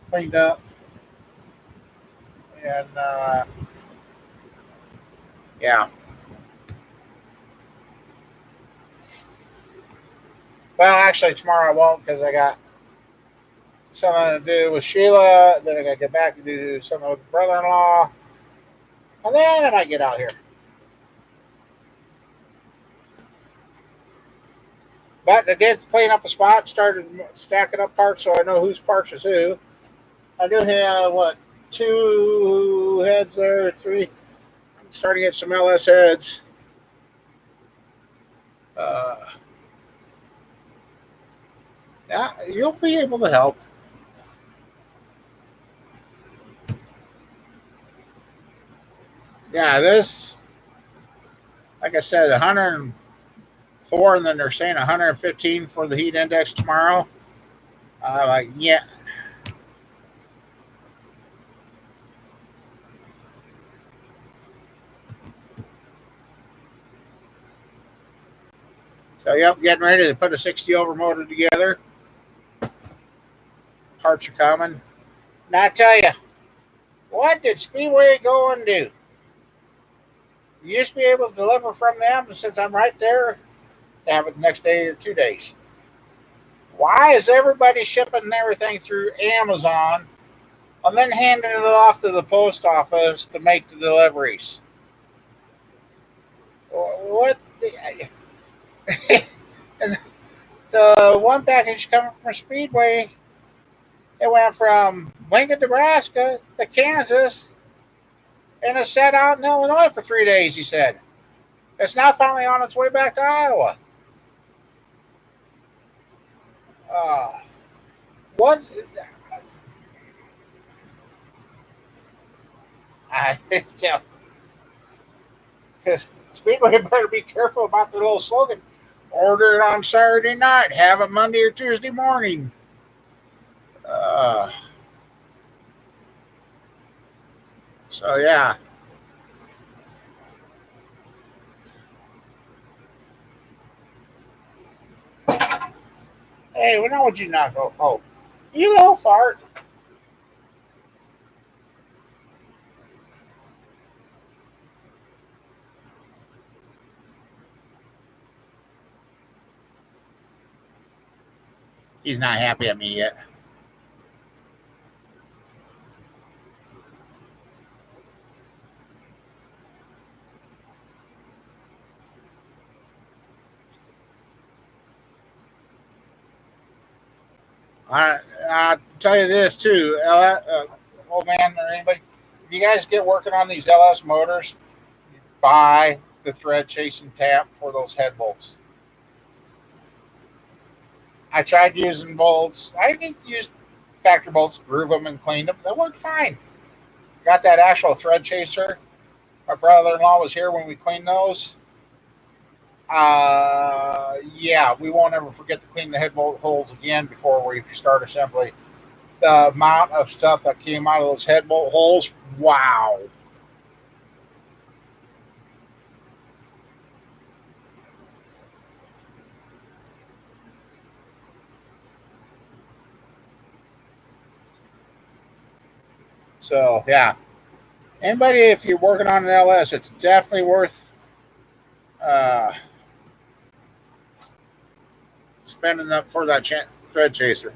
cleaned up, and yeah. Well, actually, tomorrow I won't because I got something to do with Sheila. Then I got to get back and do something with the brother-in-law, and then I might get out here. But I did clean up a spot, started stacking up parts so I know whose parts is who. I do have what 2 heads there, 3. I'm starting to get some LS heads. Uh, yeah, you'll be able to help. Yeah, this, like I said, 104, and then they're saying 115 for the heat index tomorrow. Like, yeah. So, yep, getting ready to put a 60 over motor together. Parts are coming. Now, I tell you, what did Speedway go and do? You used to be able to deliver from them, and since I'm right there, they have it the next day or 2 days. Why is everybody shipping everything through Amazon and then handing it off to the post office to make the deliveries? What? And the one package coming from Speedway, it went from Lincoln, Nebraska to Kansas, and it's sat out in Illinois for 3 days. He said it's now finally on its way back to Iowa. Uh, what? I yeah, Speedway better be careful about their little slogan. Order it on Saturday night, have it Monday or Tuesday morning. Uh, so yeah. Hey, well, now would you not go? Oh, you go fart. He's not happy at me yet. I tell you this too, old man or anybody, if you guys get working on these LS motors, buy the thread chasing tap for those head bolts. I tried using bolts. I used factory bolts, groove them, and cleaned them. They worked fine. Got that actual thread chaser. My brother-in-law was here when we cleaned those. Yeah, we won't ever forget to clean the head bolt holes again before we start assembly. The amount of stuff that came out of those head bolt holes, wow. So yeah, anybody, if you're working on an LS, it's definitely worth uh, spending up for that thread chaser.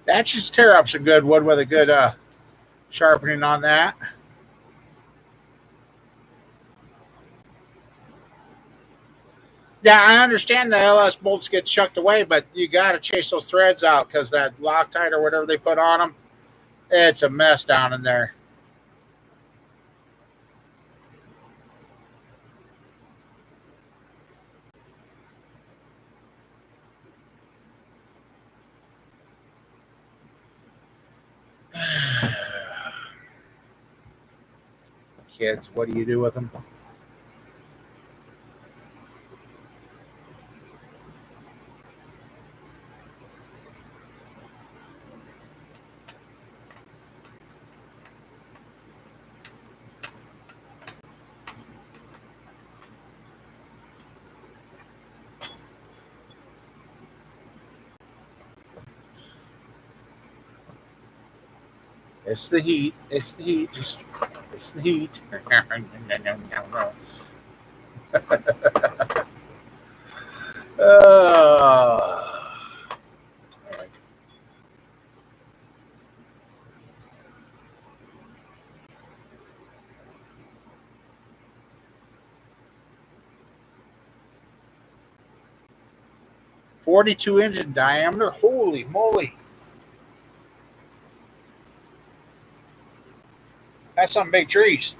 That should tear up some good wood with a good sharpening on that. Yeah, I understand the LS bolts get chucked away, but you got to chase those threads out because that Loctite or whatever they put on them, it's a mess down in there. Kids, what do you do with them? 'It's the heat. It's the heat. Just it's the heat. uh, 42 inch in diameter. Holy moly! That's some big trees.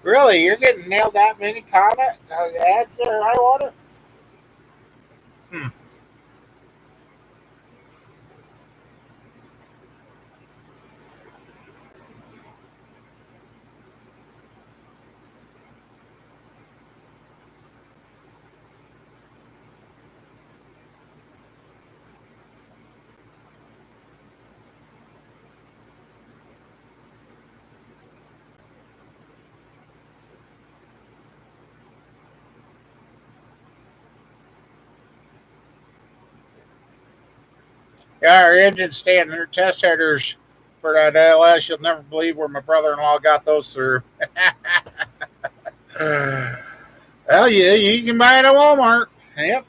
Really, you're getting nailed that many comment ads there, high water? Hmm. Yeah, our engine stand and test headers for that LS. You'll never believe where my brother-in-law got those through. Well, yeah, you can buy it at Walmart. Yep.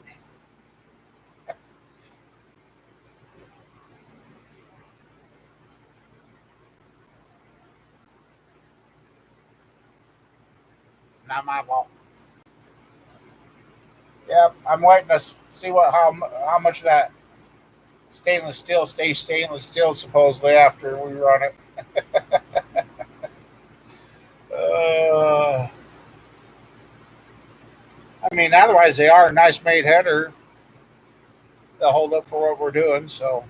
Not my fault. Yep. I'm waiting to see how much of that stainless steel stays stainless steel supposedly after we run it. Uh, I mean, otherwise they are a nice made header. They'll hold up for what we're doing. So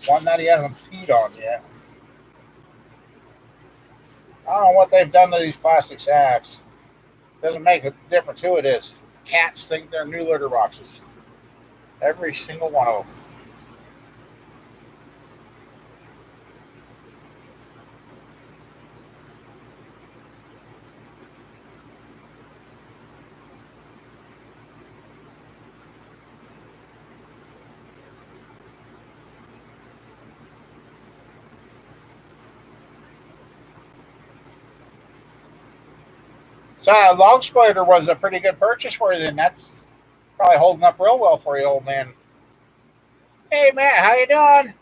One that he hasn't peed on yet. I don't know what they've done to these plastic sacks. Doesn't make a difference who it is. Cats think they're new litter boxes. Every single one of them. So a log splitter was a pretty good purchase for you then. That's probably holding up real well for you, old man. Hey Matt, how you doing?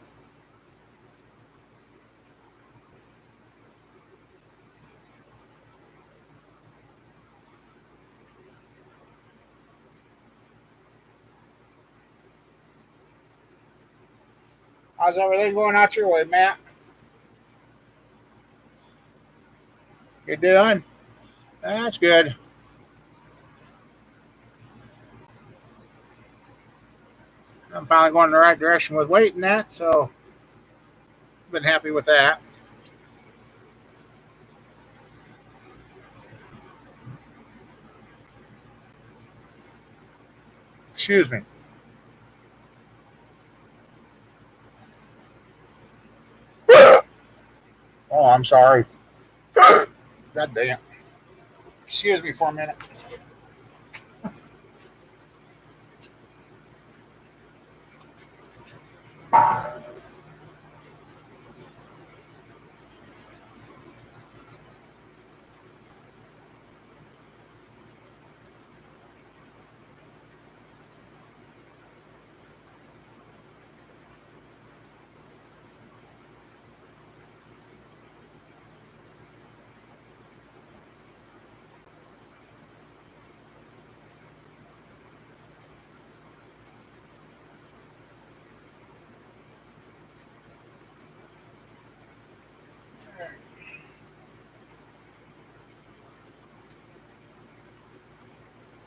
How's everything going out your way, Matt? You doing? That's good. I'm finally going in the right direction with weight and that, so I've been happy with that. Excuse me. Oh, I'm sorry. God damn. Excuse me for a minute.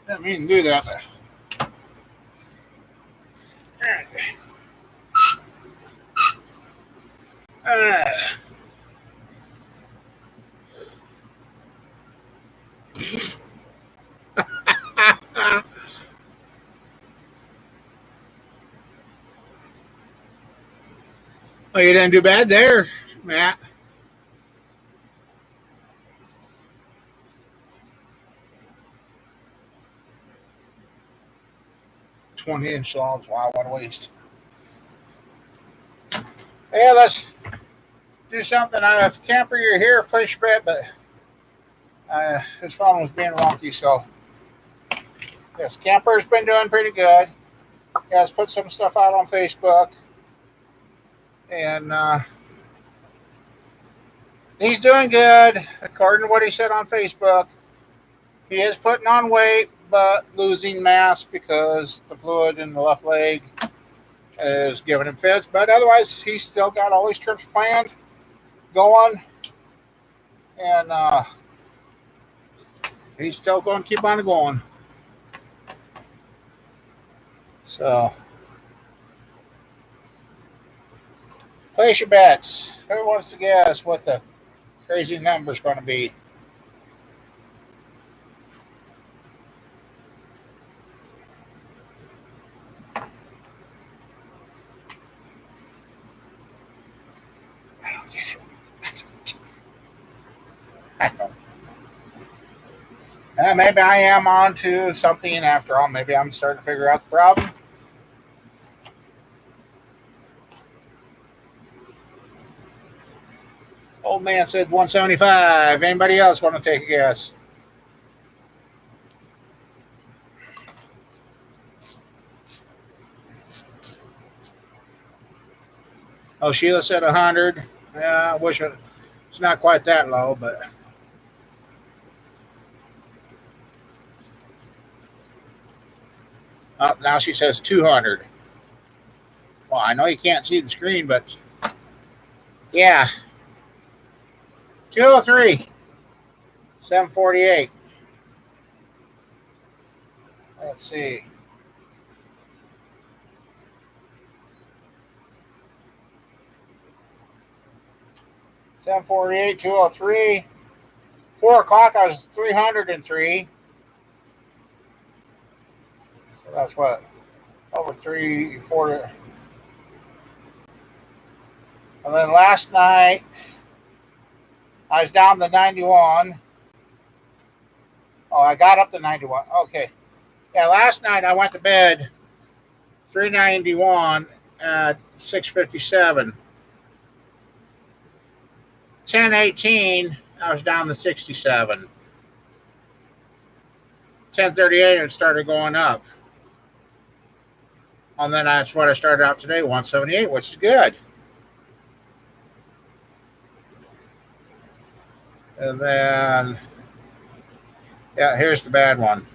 Didn't mean to do that. Well, you didn't do bad there, Matt. 20-inch logs. Wow, what a waste. Hey, let's do something. If camper, you're here, place your bet, but his phone was being wonky, so yes, camper's been doing pretty good. He has put some stuff out on Facebook, and he's doing good according to what he said on Facebook. He is putting on weight, but losing mass because the fluid in the left leg is giving him fits. But otherwise, he's still got all these trips planned, going, and he's still going to keep on going. So, place your bets. Who wants to guess what the crazy number is going to be? I don't get it. I don't. Maybe I am on to something after all. Maybe I'm starting to figure out the problem. Old man said 175. Anybody else want to take a guess? Oh, Sheila said 100. I wish it's not quite that low, but now she says 200. Well, I know you can't see the screen, but yeah, 203, 748. Let's see. 748, 203. 4 o'clock, I was 303. So that's what? Over 3, 4. And then last night, I was down to 91. Oh, I got up to 91. Okay. Yeah, last night I went to bed 391 at 6:57. 10:18, I was down to 67. 10:38, it started going up. And then that's what I started out today, 178, which is good. And then, yeah, here's the bad one.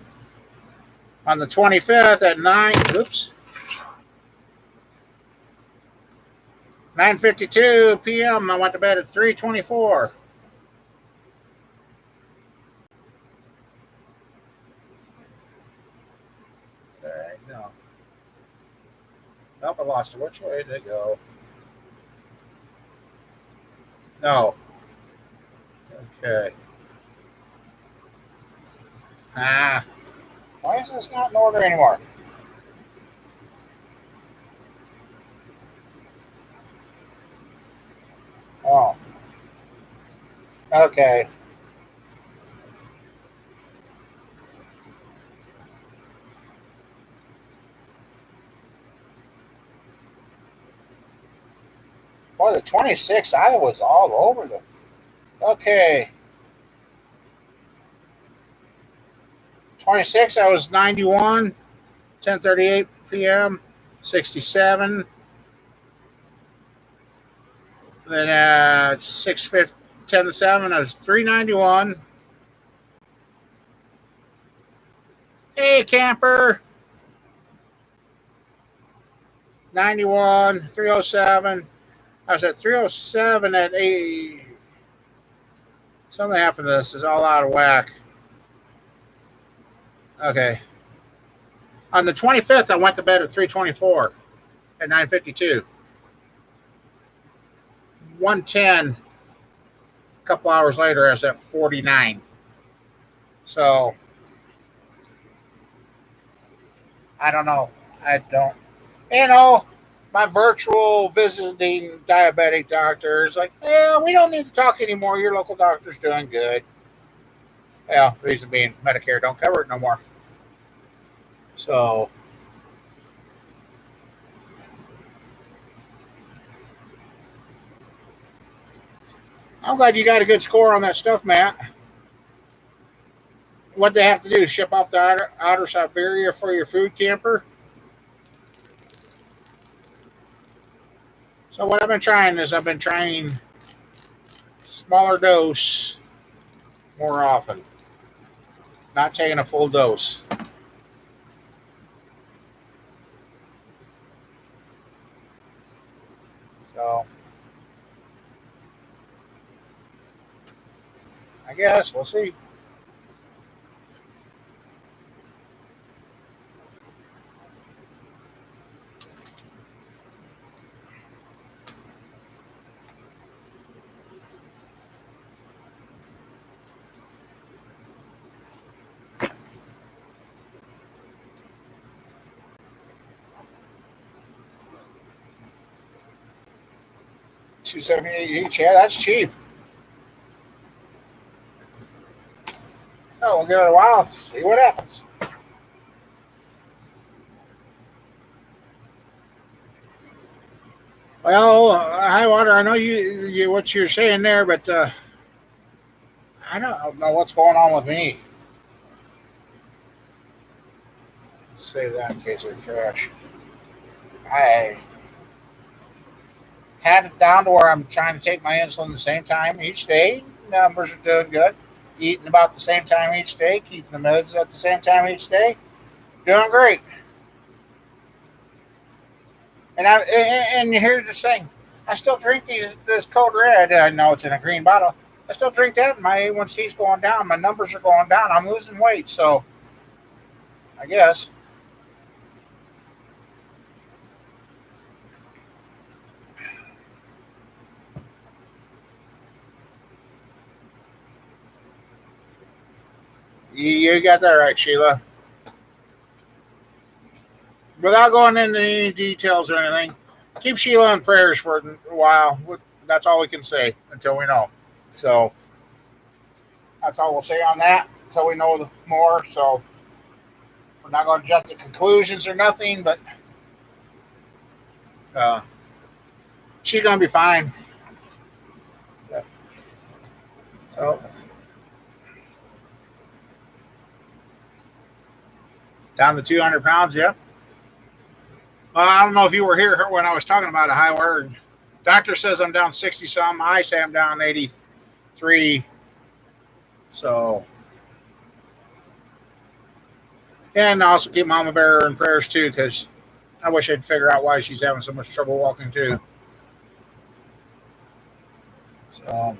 On the 25th at 9:52 p.m., I went to bed at 3:24. No. Nope, I lost it. Which way did it go? No. Okay. Why is this not in order anymore? Oh. Okay. Boy, the 26th, I was all over the. Okay. 26th, I was 91. 10:38 p.m. 67. Then at 6:50, 10 to 7, I was 391. Hey, camper. 91, 307. I was at 307 at 8. Something happened to this. It's all out of whack. Okay. On the 25th, I went to bed at 3:24 at 9:52. 110. A couple hours later, I was at 49. So, I don't know. I don't. My virtual visiting diabetic doctor is like, yeah, we don't need to talk anymore. Your local doctor's doing good. Well, reason being, Medicare don't cover it no more. So, I'm glad you got a good score on that stuff, Matt. What they have to do? Ship off the outer Siberia for your food camper? So what I've been trying is I've been trying smaller dose more often, not taking a full dose. So I guess we'll see. $278 each. Yeah, that's cheap. Oh, we'll give it a while. See what happens. Well, high water. I know you what you're saying there, but I don't know what's going on with me. Say that in case I crash. I had it down to where I'm trying to take my insulin the same time each day. Numbers are doing good. Eating about the same time each day. Keeping the meds at the same time each day. Doing great. And here's the thing. I still drink this Code Red. I know it's in a green bottle. I still drink that. My A1C is going down. My numbers are going down. I'm losing weight. So I guess. You got that right, Sheila. Without going into any details or anything, keep Sheila in prayers for a while. That's all we can say until we know. So that's all we'll say on that until we know more. So we're not going to jump to conclusions or nothing, but uh, she's going to be fine. Yeah. So down to 200 pounds, yeah. Well, I don't know if you were here when I was talking about a high word. Doctor says I'm down 60 some. I say I'm down 83. So, and also keep Mama Bear in prayers too, because I wish I'd figure out why she's having so much trouble walking too. So,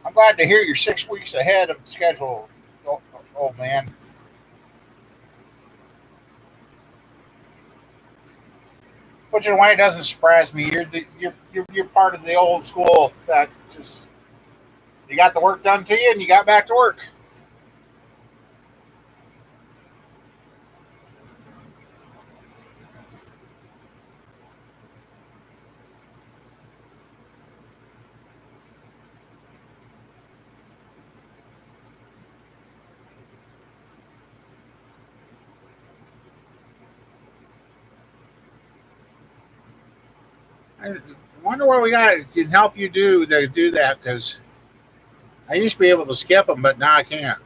I'm glad to hear you're 6 weeks ahead of schedule, old man. Which in a way doesn't surprise me. You're part of the old school that just you got the work done to you and you got back to work. I wonder what we got can help you do that because I used to be able to skip them, but now I can't.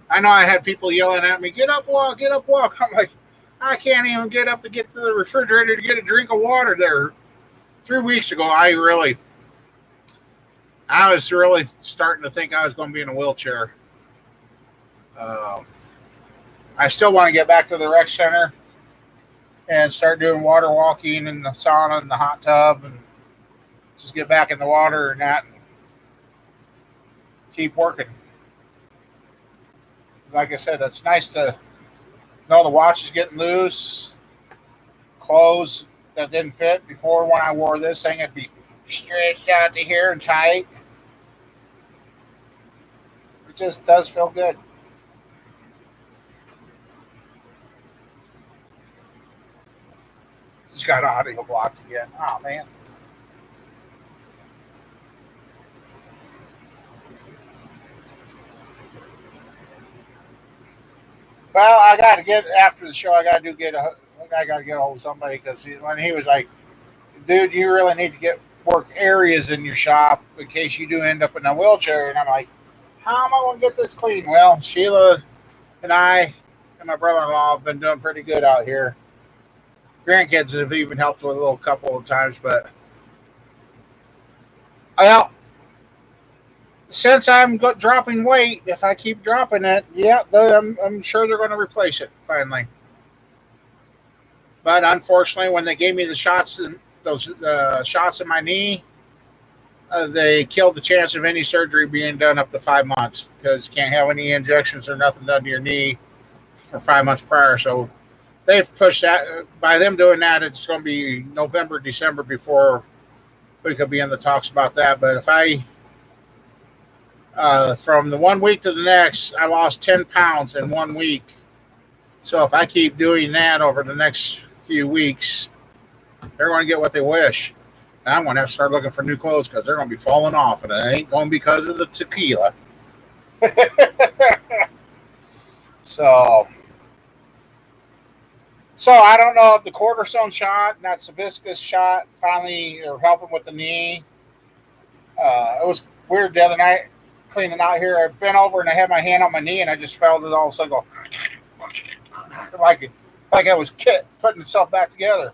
I know I had people yelling at me, get up, walk." I'm like, I can't even get up to get to the refrigerator to get a drink of water there. 3 weeks ago, I was really starting to think I was going to be in a wheelchair. Uh, I still want to get back to the rec center and start doing water walking in the sauna and the hot tub and just get back in the water and that and keep working. Like I said, it's nice to know the watch is getting loose. Clothes that didn't fit before when I wore this thing, it'd be stretched out to here and tight. It just does feel good. Just got audio blocked again. Oh man. Well, I got to get after the show. I got to get a hold of somebody because when he was like, "Dude, you really need to get work areas in your shop in case you do end up in a wheelchair," and I'm like, "How am I going to get this clean?" Well, Sheila and I and my brother-in-law have been doing pretty good out here. Grandkids have even helped with a little couple of times, but well, since I'm dropping weight, if I keep dropping it, yeah, I'm sure they're going to replace it finally. But unfortunately, when they gave me the shots, those shots in my knee, they killed the chance of any surgery being done up to 5 months because you can't have any injections or nothing done to your knee for 5 months prior. So they've pushed that. By them doing that, it's going to be November, December before we could be in the talks about that. But if I from the 1 week to the next, I lost 10 pounds in 1 week. So if I keep doing that over the next few weeks, they're going to get what they wish. And I'm going to have to start looking for new clothes because they're going to be falling off, and it ain't going to be because of the tequila. so, so I don't know if the cortisone shot and that Sabiscus shot finally are helping with the knee. It was weird the other night cleaning out here. I bent over and I had my hand on my knee, and I just felt it all of a sudden go like I was putting itself back together.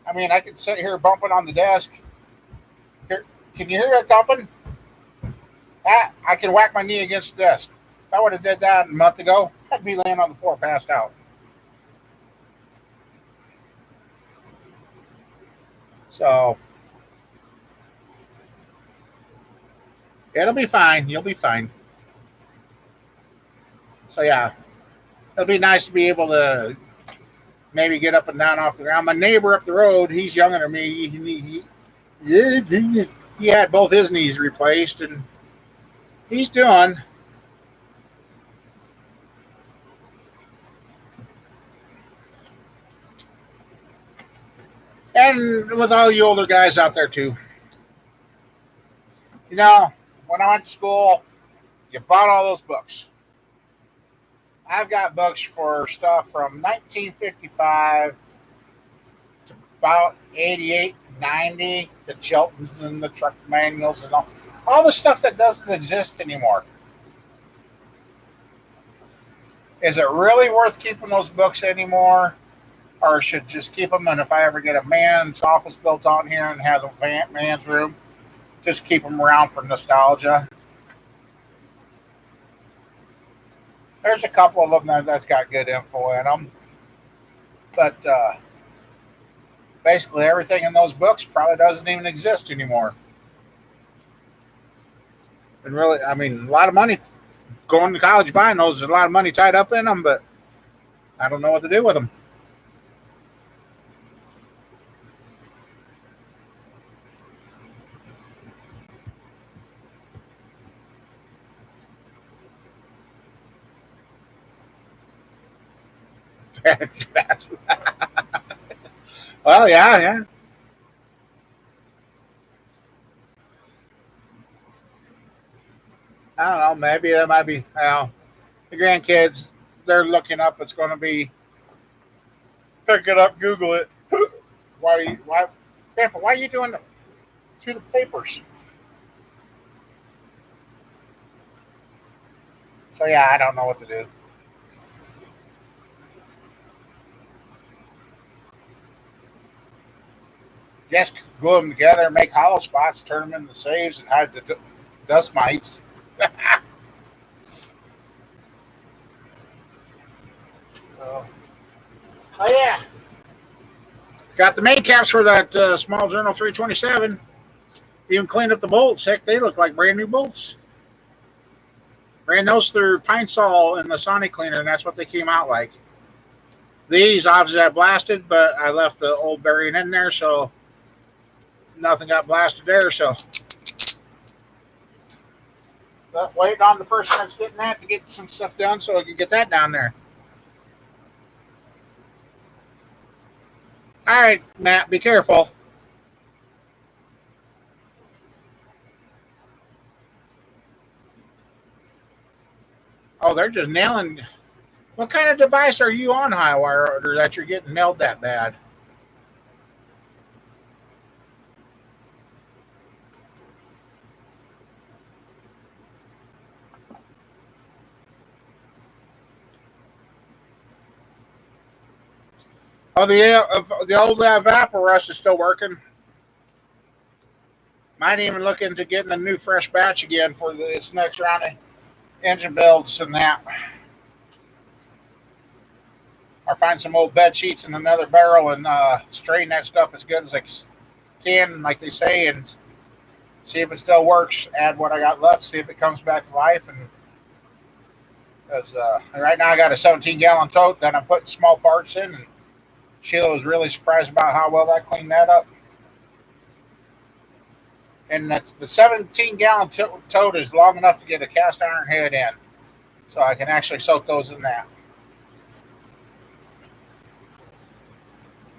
I mean, I could sit here bumping on the desk. Here, can you hear that thumping? I can whack my knee against the desk. If I would have did that a month ago, I'd be laying on the floor passed out. So it'll be fine. You'll be fine. So yeah, it'll be nice to be able to maybe get up and down off the ground. My neighbor up the road, he's younger than me. He had both his knees replaced, and he's doing. And with all you older guys out there too, you know, when I went to school, you bought all those books. I've got books for stuff from 1955 to about 88, 90, the Chiltons and the truck manuals and all the stuff that doesn't exist anymore. Is it really worth keeping those books anymore? Or should just keep them? And if I ever get a man's office built on here and has a man's room, just keep them around for nostalgia. There's a couple of them that's got good info in them, but basically everything in those books probably doesn't even exist anymore. And really, I mean, a lot of money going to college buying those. There's a lot of money tied up in them, but I don't know what to do with them. Well, yeah, yeah. I don't know. Maybe that might be. Well, the grandkids, they're looking up. It's going to be pick it up, Google it. Why, Grandpa? Why are you doing it through the papers? So yeah, I don't know what to do. Just glue them together, make hollow spots, turn them into saves, and hide the dust mites. So, oh yeah, got the main caps for that small Journal 327. Even cleaned up the bolts. Heck, they look like brand new bolts. Ran those through Pine Sol and the Sonic cleaner, and that's what they came out like. These obviously I blasted, but I left the old bearing in there, so nothing got blasted there. So waiting on the person that's getting that to get some stuff done so I can get that down there. All right, Matt, be careful. Oh, they're just nailing. What kind of device are you on, Highwire, or that you're getting nailed that bad? Oh, the old Vaporus is still working. Might even look into getting a new fresh batch again for this next round of engine builds and that. Or find some old bed sheets in another barrel and straighten that stuff as good as I can, like they say, and see if it still works. Add what I got left, see if it comes back to life. And because right now I got a 17-gallon tote that I'm putting small parts in, and Sheila was really surprised about how well that cleaned that up. And that's the 17-gallon tote is long enough to get a cast iron head in, so I can actually soak those in that.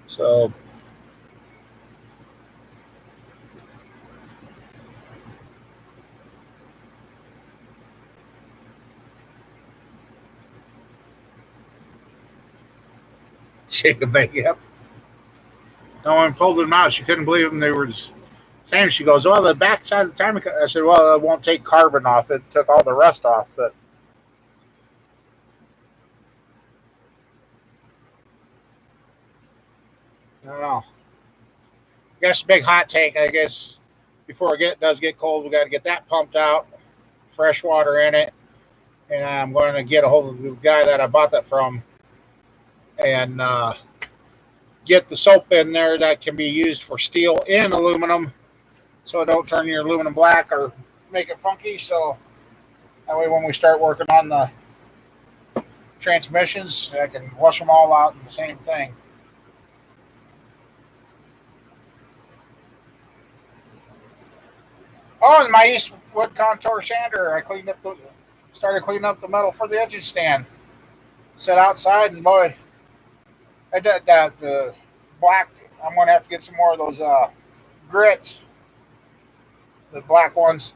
So she could make it up. No one pulled them out. She couldn't believe them. They were just same. She goes, "Well, the backside of the time." I said, "Well, it won't take carbon off. It took all the rust off, but I don't know. I guess big hot tank. I guess before it does get cold, we got to get that pumped out. fresh water in it. And I'm going to get a hold of the guy that I bought that from and get the soap in there that can be used for steel and aluminum, so don't turn your aluminum black or make it funky. So that way, when we start working on the transmissions, I can wash them all out in the same thing. Oh, and my Eastwood contour sander, started cleaning up the metal for the edging stand. Set outside, and boy, I did that. The black, I'm going to have to get some more of those grits, the black ones.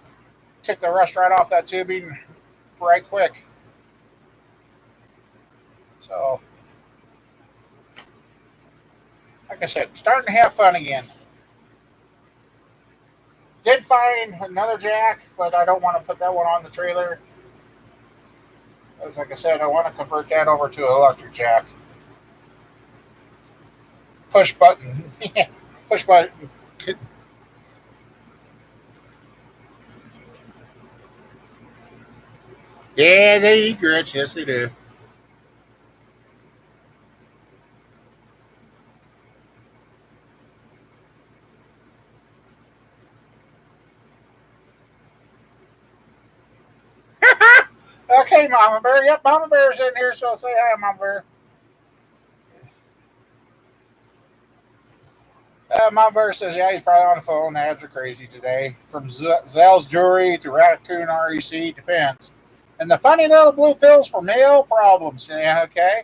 Took the rust right off that tubing right quick. So, like I said, starting to have fun again. Did find another jack, but I don't want to put that one on the trailer. As like I said, I want to convert that over to an electric jack. Push button. Push button. Yeah, they eat grits. Yes, they do. Okay, Mama Bear. Yep, Mama Bear's in here, so say hi, Mama Bear. Mama Bear says, yeah, he's probably on the phone. Ads are crazy today. From Zell's Jewelry to Raccoon REC, depends. And the funny little blue pills for male problems. Yeah, okay.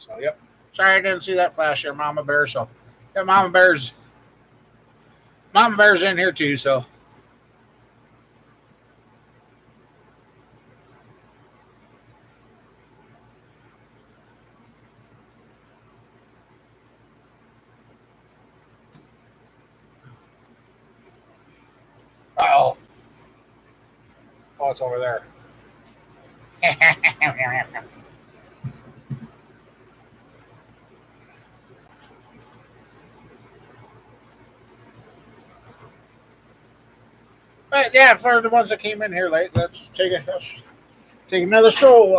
So, yep. Sorry I didn't see that flash there, Mama Bear. So, yeah, Mama Bear's in here too. So, oh, it's over there. But yeah, for the ones that came in here late, let's take another stroll.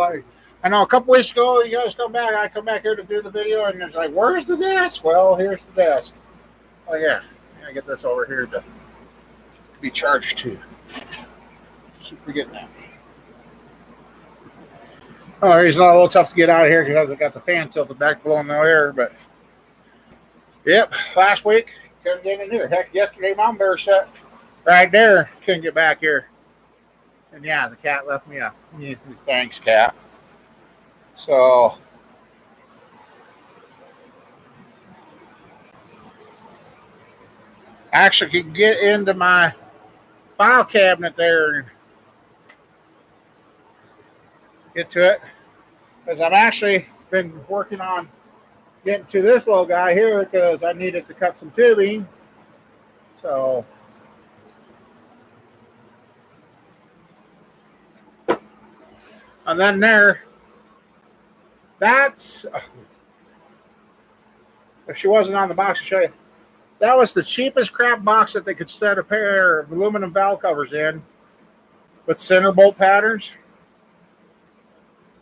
I know a couple weeks ago you guys come back. I come back here to do the video, and it's like, where's the desk? Well, here's the desk. Oh yeah, I get this over here to be charged to. Keep forgetting that. Oh, it's a little tough to get out of here because I got the fan tilted back, blowing no air. But yep, last week couldn't get in here. Heck, yesterday Mom Bear shut right there. Couldn't get back here. And yeah, the cat left me a thanks, cat. So I actually could get into my file cabinet there and get to it because I've actually been working on getting to this little guy here because I needed to cut some tubing. So and then that's if she wasn't on the box to show you, that was the cheapest crap box that they could set a pair of aluminum valve covers in with center bolt patterns.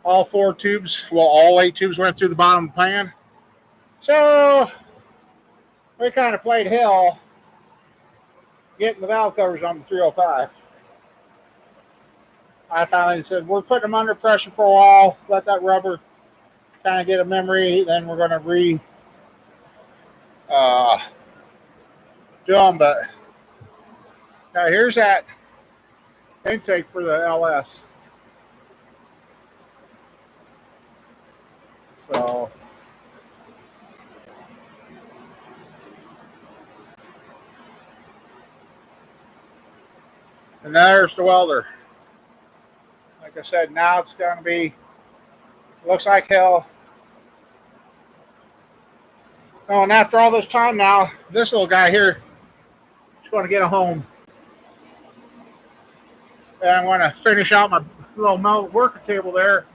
All 4 tubes, well, all 8 tubes went through the bottom of the pan. So we kind of played hell getting the valve covers on the 305. I finally said, we're putting them under pressure for a while, let that rubber kind of get a memory, then we're going to do them. But now here's that intake for the LS. So and there's the welder. Like I said, now it's going to be, looks like hell. Oh, and after all this time now, this little guy here is going to get a home. And I'm going to finish out my little working table there.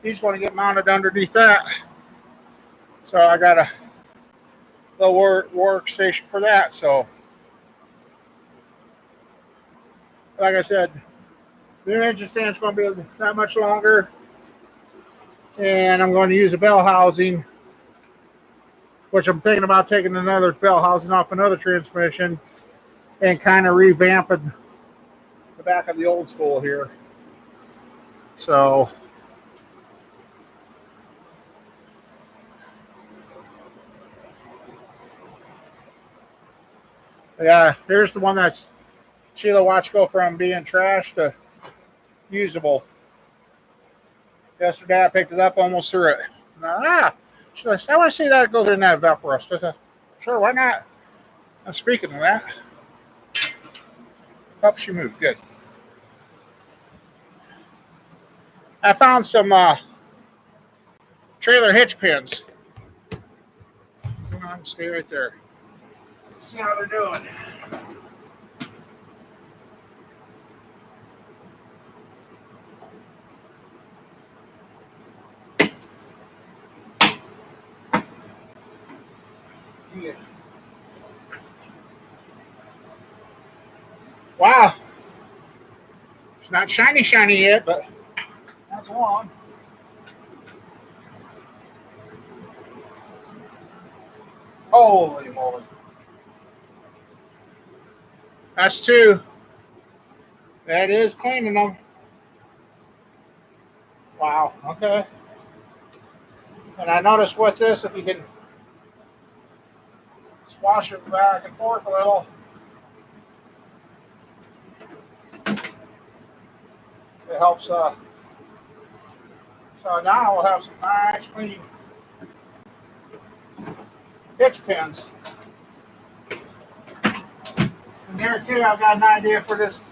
He's going to get mounted underneath that. So I got a little workstation for that. So, like I said, the new engine stand is going to be that much longer. And I'm going to use a bell housing, which I'm thinking about taking another bell housing off another transmission and kind of revamping the back of the old school here. So, yeah, here's the one that's Sheila watched go from being trash to usable. Yesterday I picked it up, almost threw it. She's like, I want to see that go through in that Vaporust. I said, sure, why not? And speaking of that, up she moved. Good. I found some trailer hitch pins. Come on, stay right there. Let's see how they're doing. Yeah. Wow. It's not shiny yet, but that's one. Holy moly. That's two. That is cleaning them. Wow. Okay. And I noticed with this, if you can swash it back and forth a little, it helps. So now we'll have some nice clean hitch pins. And there too, I've got an idea for this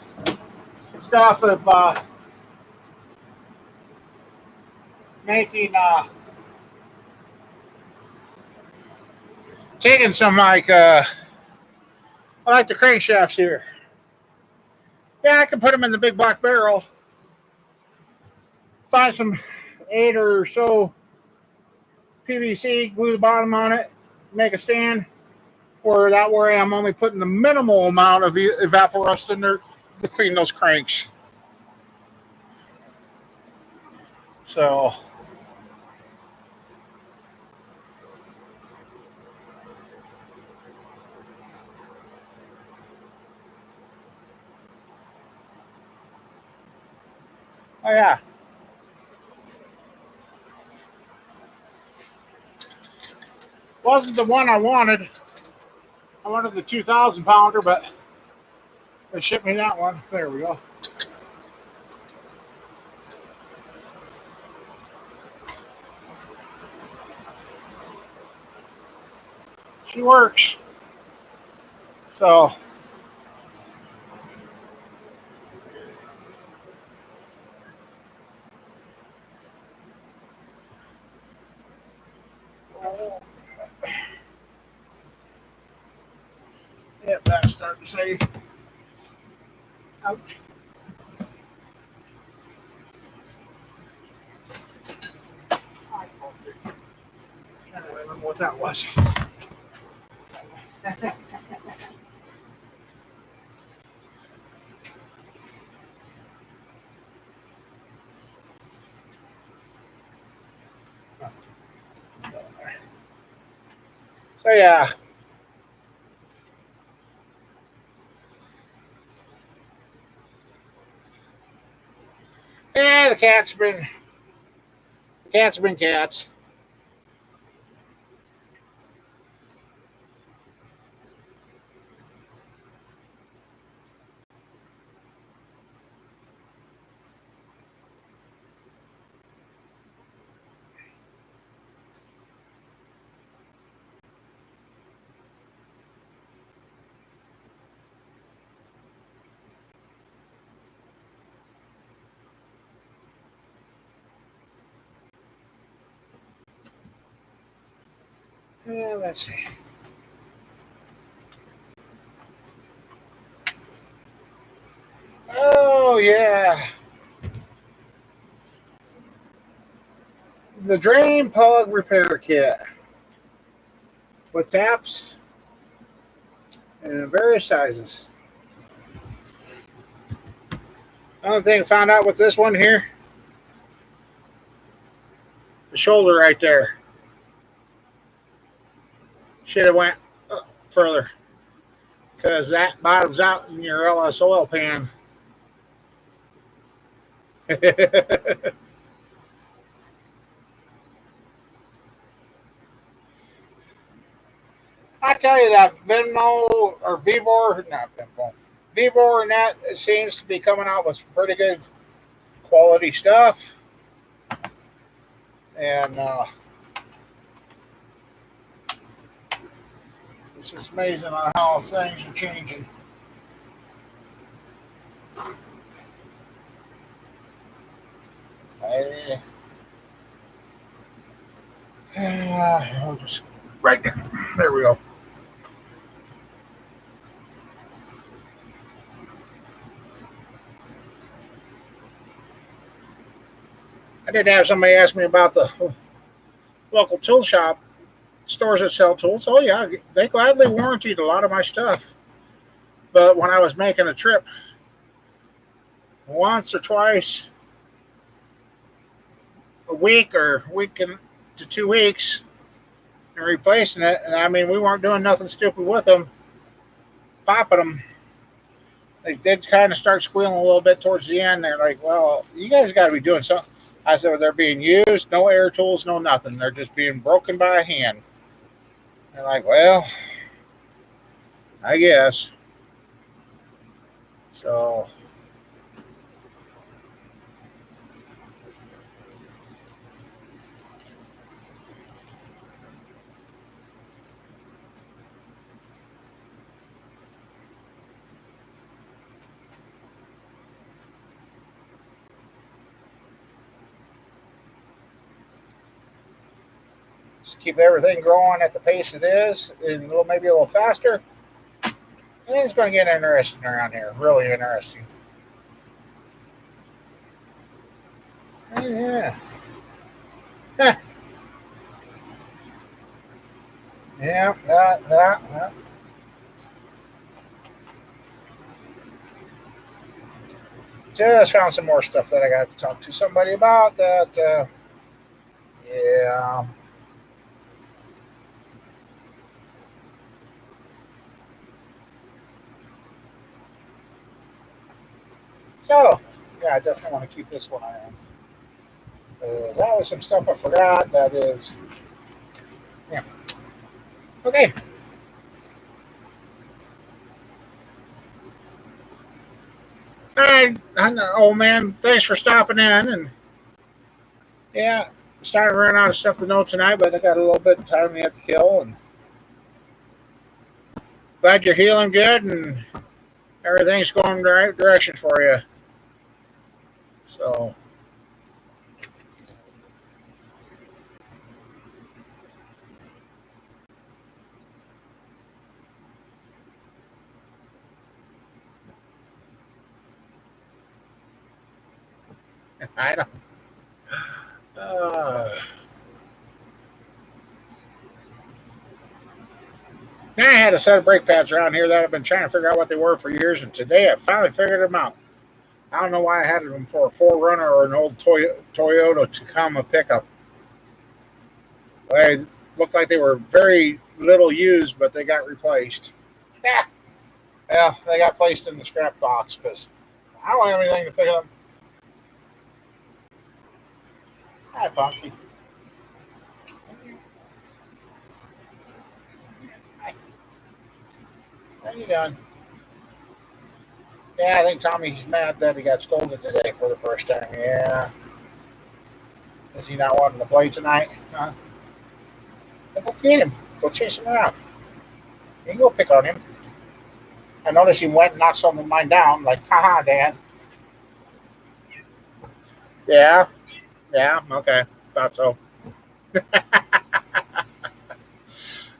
stuff of making, taking some I like the crankshafts here. Yeah, I can put them in the big black barrel. Find some 8 or so PVC, glue the bottom on it, make a stand, where that way I'm only putting the minimal amount of evaporust in there to clean those cranks. So, oh yeah. Wasn't the one I wanted. I wanted the 2,000 pounder, but they shipped me that one. There we go. She works. So, yeah, that's starting to say, ouch. I can't remember what that was. So yeah. Yeah, the cats have been cats. Let's see. Oh, yeah. The drain plug repair kit with taps in various sizes. Another thing I found out with this one here, the shoulder right there. Should have went further because that bottoms out in your LS oil pan. I tell you that Venmo or Vivor, not Venmo, Vivor net it seems to be coming out with some pretty good quality stuff, and it's just amazing on how things are changing. I, I'll just right there. There we go. I did have somebody ask me about the local tool shop stores that sell tools. Oh yeah, they gladly warranted a lot of my stuff. But when I was making a trip once or twice a week or week to 2 weeks and replacing it, and I mean we weren't doing nothing stupid with them, popping them. They did kind of start squealing a little bit towards the end. They're like, "Well, you guys got to be doing something." I said, well, "They're being used, no air tools, no nothing. They're just being broken by hand." They're like, "Well, I guess." So just keep everything growing at the pace it is, and maybe a little faster. And it's going to get interesting around here. Really interesting. Yeah. Yeah. Yeah. Just found some more stuff that I got to talk to somebody about. That. Yeah. So, yeah, I definitely want to keep this one on. That was some stuff I forgot. That is. Yeah. Okay. Hey, old man, thanks for stopping in. And yeah, I'm starting to run out of stuff to know tonight, but I got a little bit of time yet to kill. And glad you're healing good and everything's going the right direction for you. So, I don't. Uh, I had a set of brake pads around here that I've been trying to figure out what they were for years, and today I finally figured them out. I don't know why I had them for a 4Runner or an old Toyota Tacoma pickup. They looked like they were very little used, but they got replaced. Yeah, yeah, they got placed in the scrap box because I don't have anything to fix them. Hi, Punky. Hi. How you doing? Yeah, I think Tommy's mad that he got scolded today for the first time. Yeah. Is he not wanting to play tonight? Huh? Go get him. Go chase him around. You can go pick on him. I noticed he went and knocked some of mine down. Like, haha, Dad. Yeah. Yeah. Okay. Thought so.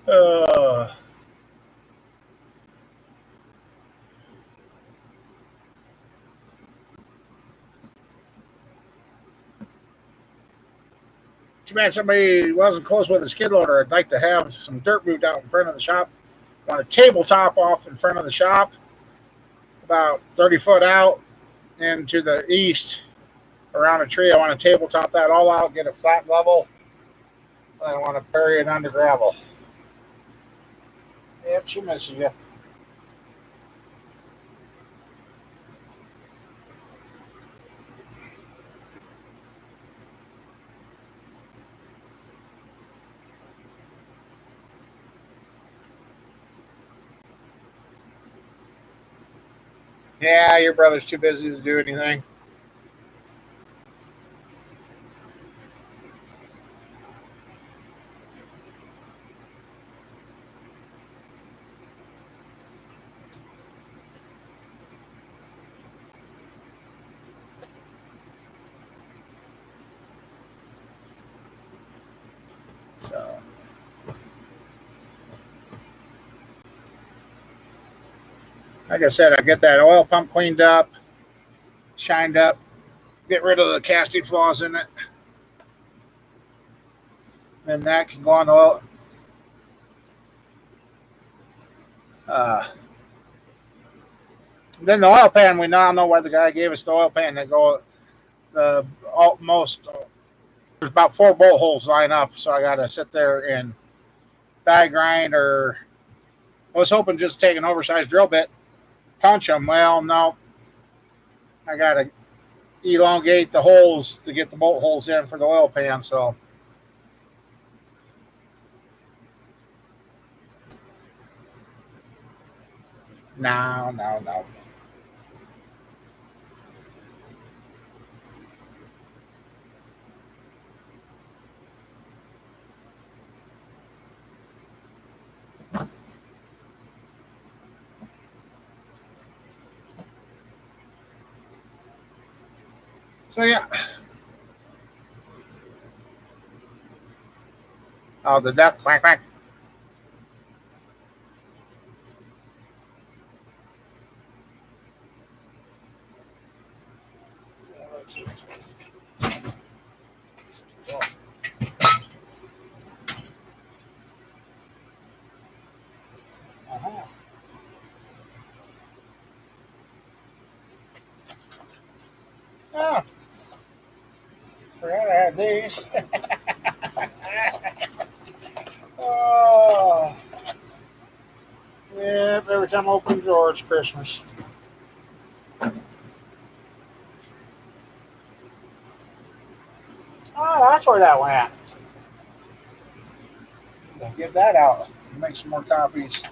Uh, Too bad somebody wasn't close with a skid loader. I'd like to have some dirt moved out in front of the shop. I want a tabletop off in front of the shop, about 30 foot out, and to the east around a tree. I want to tabletop that all out, get it flat level. I want to bury it under gravel. Yep, she misses you. Yeah, your brother's too busy to do anything. So, like I said, I get that oil pump cleaned up, shined up, get rid of the casting flaws in it. Then that can go on the oil. Uh, then the oil pan, we now know why the guy gave us the oil pan. That go the most. There's about 4 bolt holes line up, so I got to sit there and die grind, or I was hoping just take an oversized drill bit, punch them. Well, no, I got to elongate the holes to get the bolt holes in for the oil pan. So no, no, no. So yeah. Oh, the duck quack quack. Uh-huh. Oh, forgot I had these. Oh, yep. Every time I open the drawer, it's Christmas. Oh, that's where that went. Get that out. Make some more copies.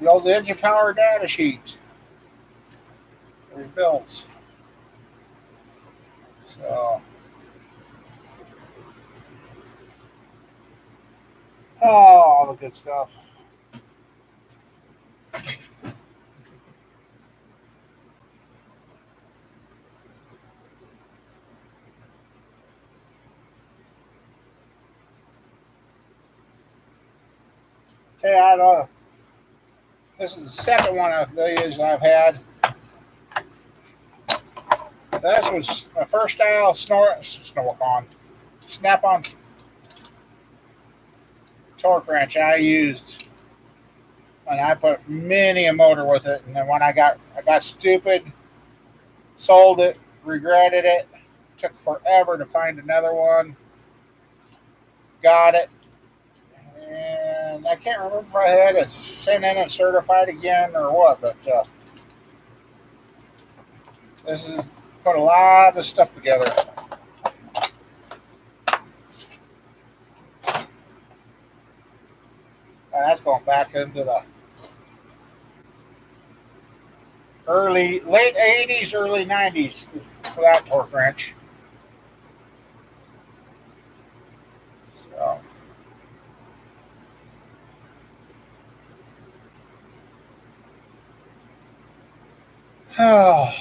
The old engine power data sheet rebuilt. So, oh, all the good stuff. Tell you, this is the second one of these I've had. This was my first style snap-on torque wrench I used, and I put many a motor with it. And then when I got stupid, sold it, regretted it. Took forever to find another one. Got it, and I can't remember if I had it sent in and certified again or what. But this is put a lot of stuff together. And that's going back into the late '80s, early '90s for that torque wrench. So, oh,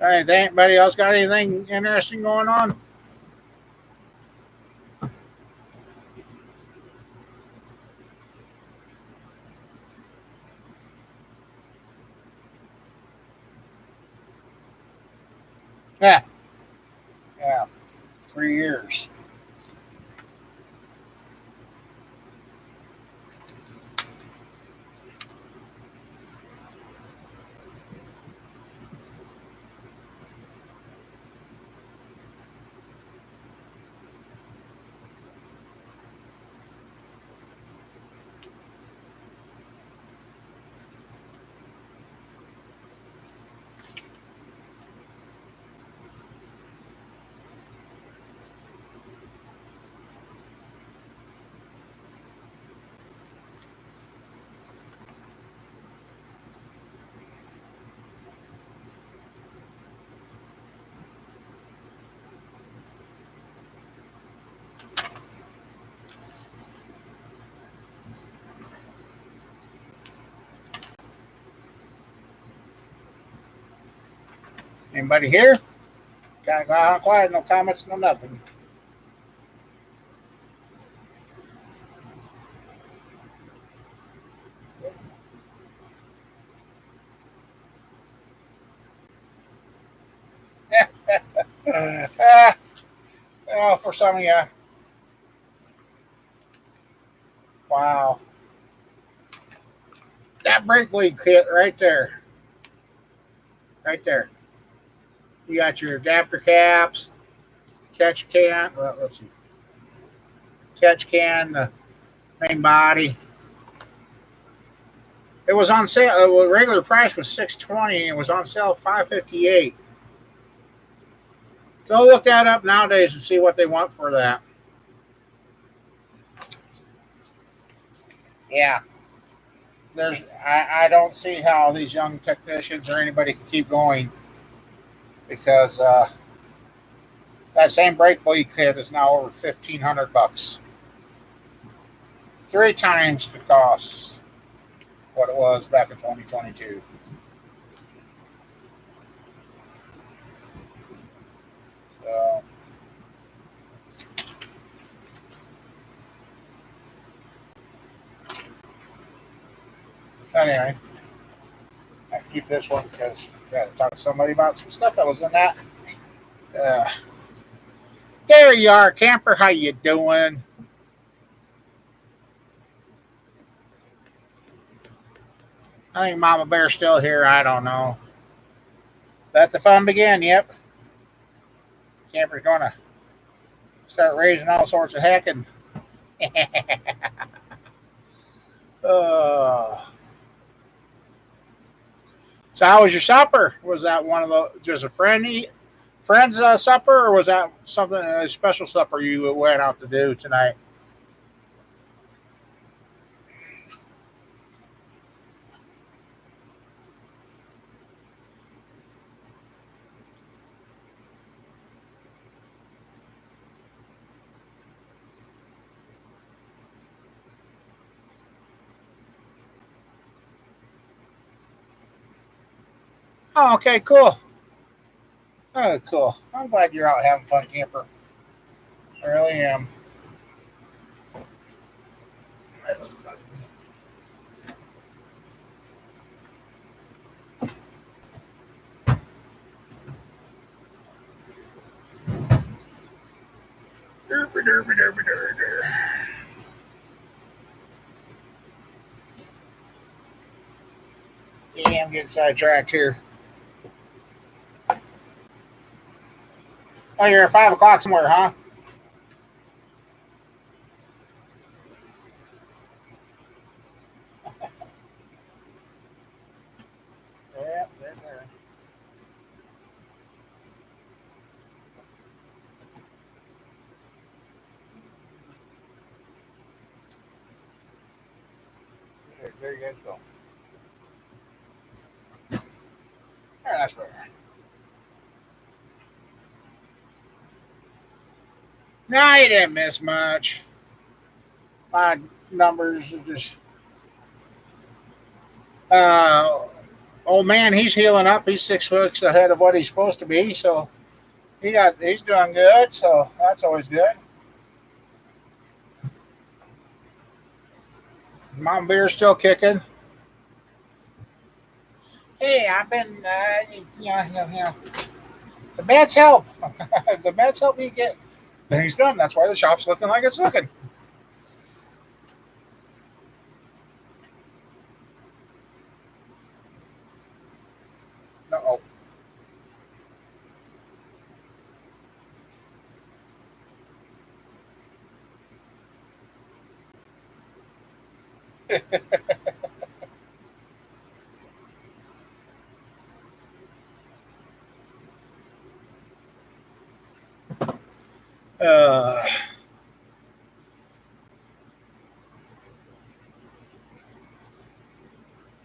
Anybody else got anything interesting going on? Yeah, yeah, 3 years. Anybody here? Kind of gone quiet. No comments. No nothing. uh, oh, for some of you, wow, that brake bleed kit right there, right there. You got your adapter caps, catch can. Well, let's see, catch can, the main body. It was on sale. The regular price was $620. It was on sale $558. Go look that up nowadays and see what they want for that. Yeah, I don't see how these young technicians or anybody can keep going because that same brake bleed kit is now over $1,500, 3 times the cost what it was back in 2022. So anyway, I keep this one because I got to talk to somebody about some stuff that was in that. Uh, there you are, camper. How you doing? I think Mama Bear's still here. I don't know. Let the fun begin. Yep, camper's gonna start raising all sorts of heckin'. uh, so how was your supper? Was that one of the just a friend's supper, or was that something a special supper you went out to do tonight? Oh, okay, cool. Oh, cool. I'm glad you're out having fun, camper. I really am. Yeah, I'm getting sidetracked here. Oh, you're at 5 o'clock somewhere, huh? Yeah, there. There you guys go. There, that's better. No, you didn't miss much. My numbers are just uh Old man, he's healing up. He's 6 weeks ahead of what he's supposed to be, so he's doing good. So that's always good. Mom Bear's still kicking. Hey, I've been, the meds help. The meds help me get things done. That's why the shop's looking like it's looking. No. Uh,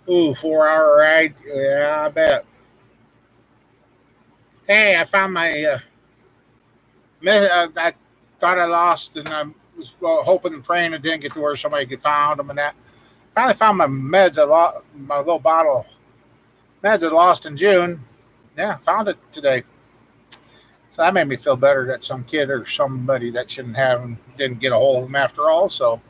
4-hour ride. Yeah, I bet. Hey, I found my. I thought I lost, and I was hoping and praying it didn't get to where somebody could find them and that. Finally found my meds. My little bottle of meds I lost in June. Yeah, found it today. So that made me feel better that some kid or somebody that shouldn't have them didn't get a hold of them after all. So,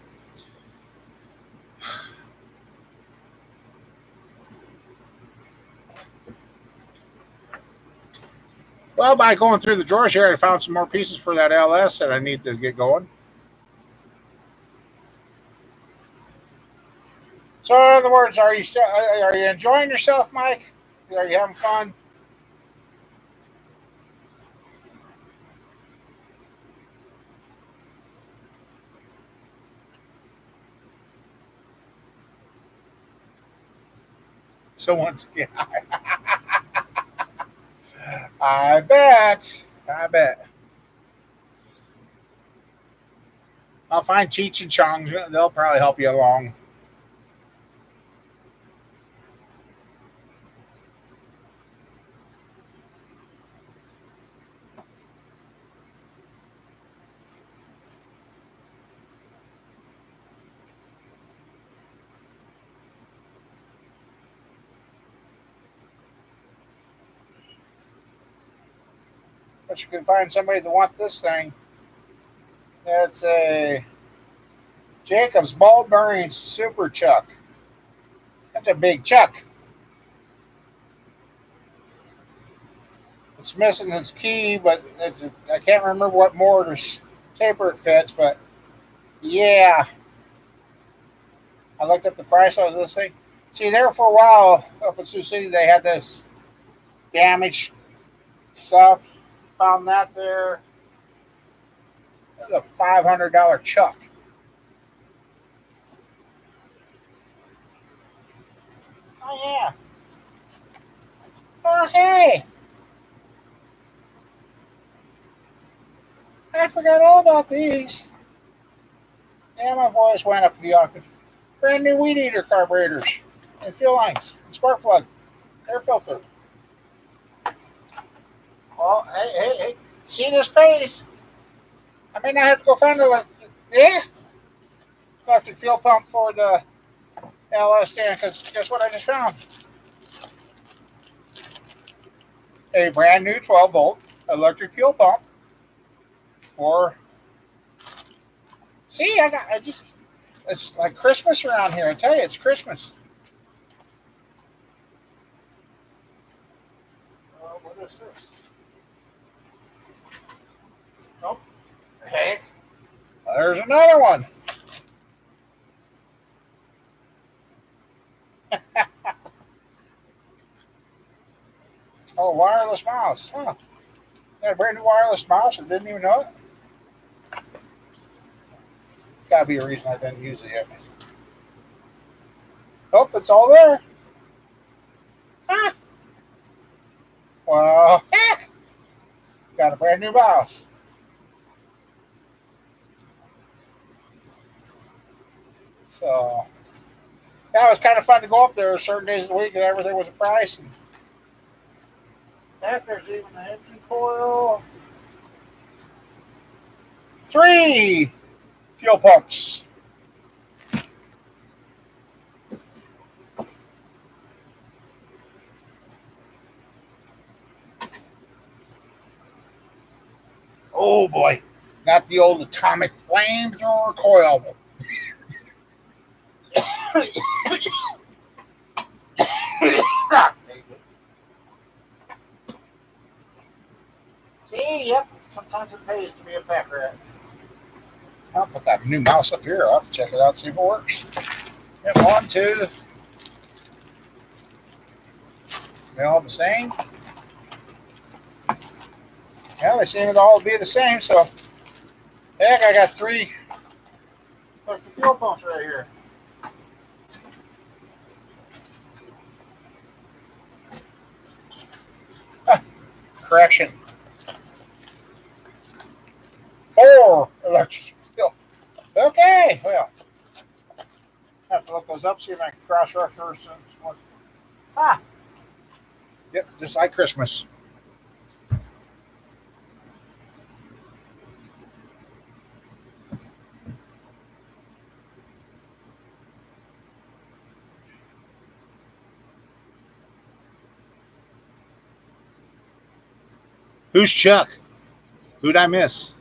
well, by going through the drawers here, I found some more pieces for that LS that I need to get going. So, in other words, are you enjoying yourself, Mike? Are you having fun? So once again, I bet. I bet. I'll find Cheech and Chong. They'll probably help you along. But you can find somebody that want this thing. It's a Jacob's Ball Bearings Super Chuck. That's a big chuck. It's missing its key, but I can't remember what mortar's taper it fits. But yeah, I looked up the price. I was listening. See, there for a while up in Sioux City, they had this damaged stuff. Found that there. That's a $500 chuck. Oh yeah. Oh hey, I forgot all about these. Yeah, my voice went up the octave. Brand new weed eater carburetors and fuel lines, and spark plug, air filter. Well, hey. See this page? I may not have to go find a electric fuel pump for the LS stand because guess what I just found? A brand new 12-volt electric fuel pump for. See, I just. It's like Christmas around here. I tell you, it's Christmas. What is this? Nope. Hey, there's another one. Oh, wireless mouse. Huh. Got a brand new wireless mouse and didn't even know it. Gotta be a reason I didn't use it yet. Oh, it's all there. Ah. Well, got a brand new mouse. So that was kind of fun to go up there certain days of the week and everything was a price. And heck, there's even an engine coil. 3 fuel pumps. Oh boy, not the old atomic flamethrower coil. See, yep. Sometimes it pays to be a pet rat. I'll put that new mouse up here. I'll have to check it out, see if it works. Yep, 1, 2. They all the same. Yeah, they seem to all be the same. So, heck, I got 3. Look, the fuel pumps right here. Correction. 4 electric fuel. Okay, well, I have to look those up, see if I can cross-reference one. Ah, yep, just like Christmas. Who's Chuck? Who'd I miss?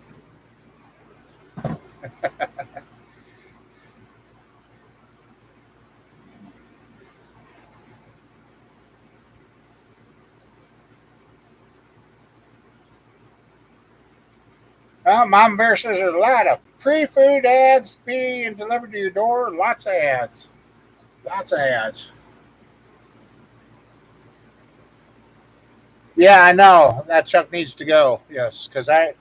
Mom Bear says there's a lot of pre-food ads being delivered to your door. Lots of ads. Lots of ads. Yeah, I know. That Chuck needs to go. Yes, because I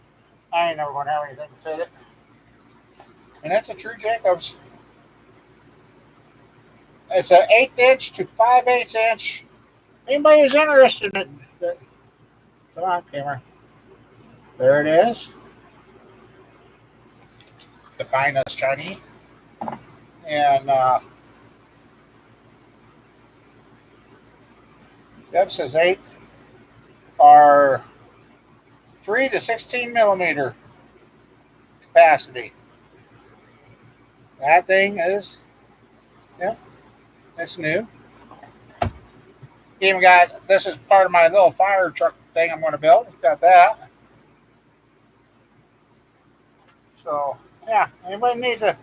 ain't never going to have anything to fit it. And that's a true Jacobs. It's an 1/8 inch to 5/8 inch. Anybody who's interested in it, come on, camera. There it is. The finest Chinese. And Deb says 8 are 3 to 16 millimeter capacity. That thing is, yeah, it's new. Even got, this is part of my little fire truck thing I'm going to build. Got that. So, yeah, anybody needs a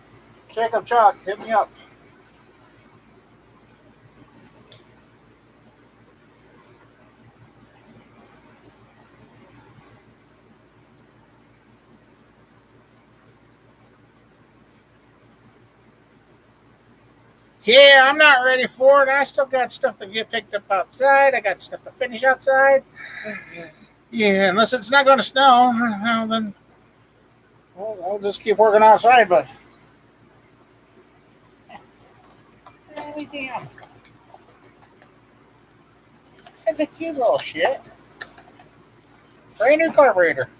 Jacob truck, hit me up. Yeah, I'm not ready for it. I still got stuff to get picked up outside. I got stuff to finish outside. Yeah, unless it's not going to snow, well, then I'll just keep working outside. But holy damn, it's a cute little shit. Brand new carburetor.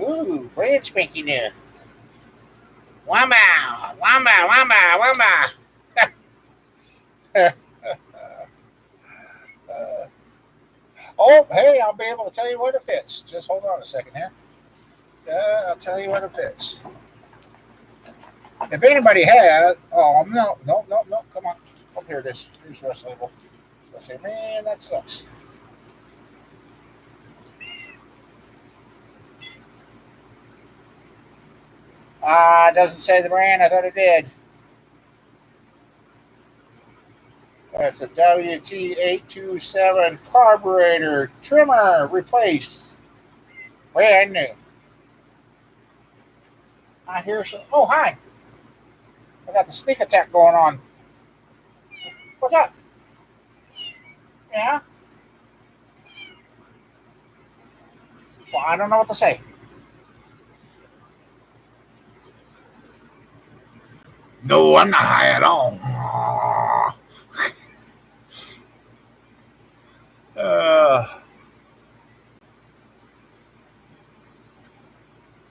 Ooh, brand spanking new. Wamba, wamba, wamba, wamba. Oh, hey, I'll be able to tell you what it fits. Just hold on a second here. I'll tell you what it fits. If anybody had, oh, no, come on. Oh, here it is. Here's the rest label. So I say, man, that sucks. It doesn't say the brand. I thought it did. It's a WT827 carburetor trimmer replaced. Brand new. I hear some. Oh, hi. I got the sneak attack going on. What's up? Yeah? Well, I don't know what to say. No, I'm not high at all.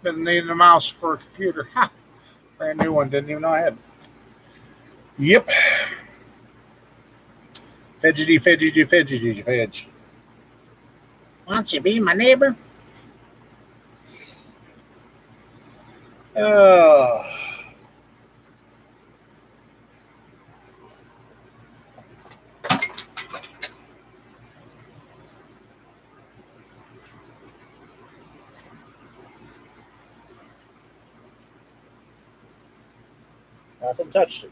Been needing a mouse for a computer. Ha! Brand new one. Didn't even know I had. Yep. Fidgety, fidgety, fidgety, fidge. Wants you to be my neighbor? Uh, Nothing touched it.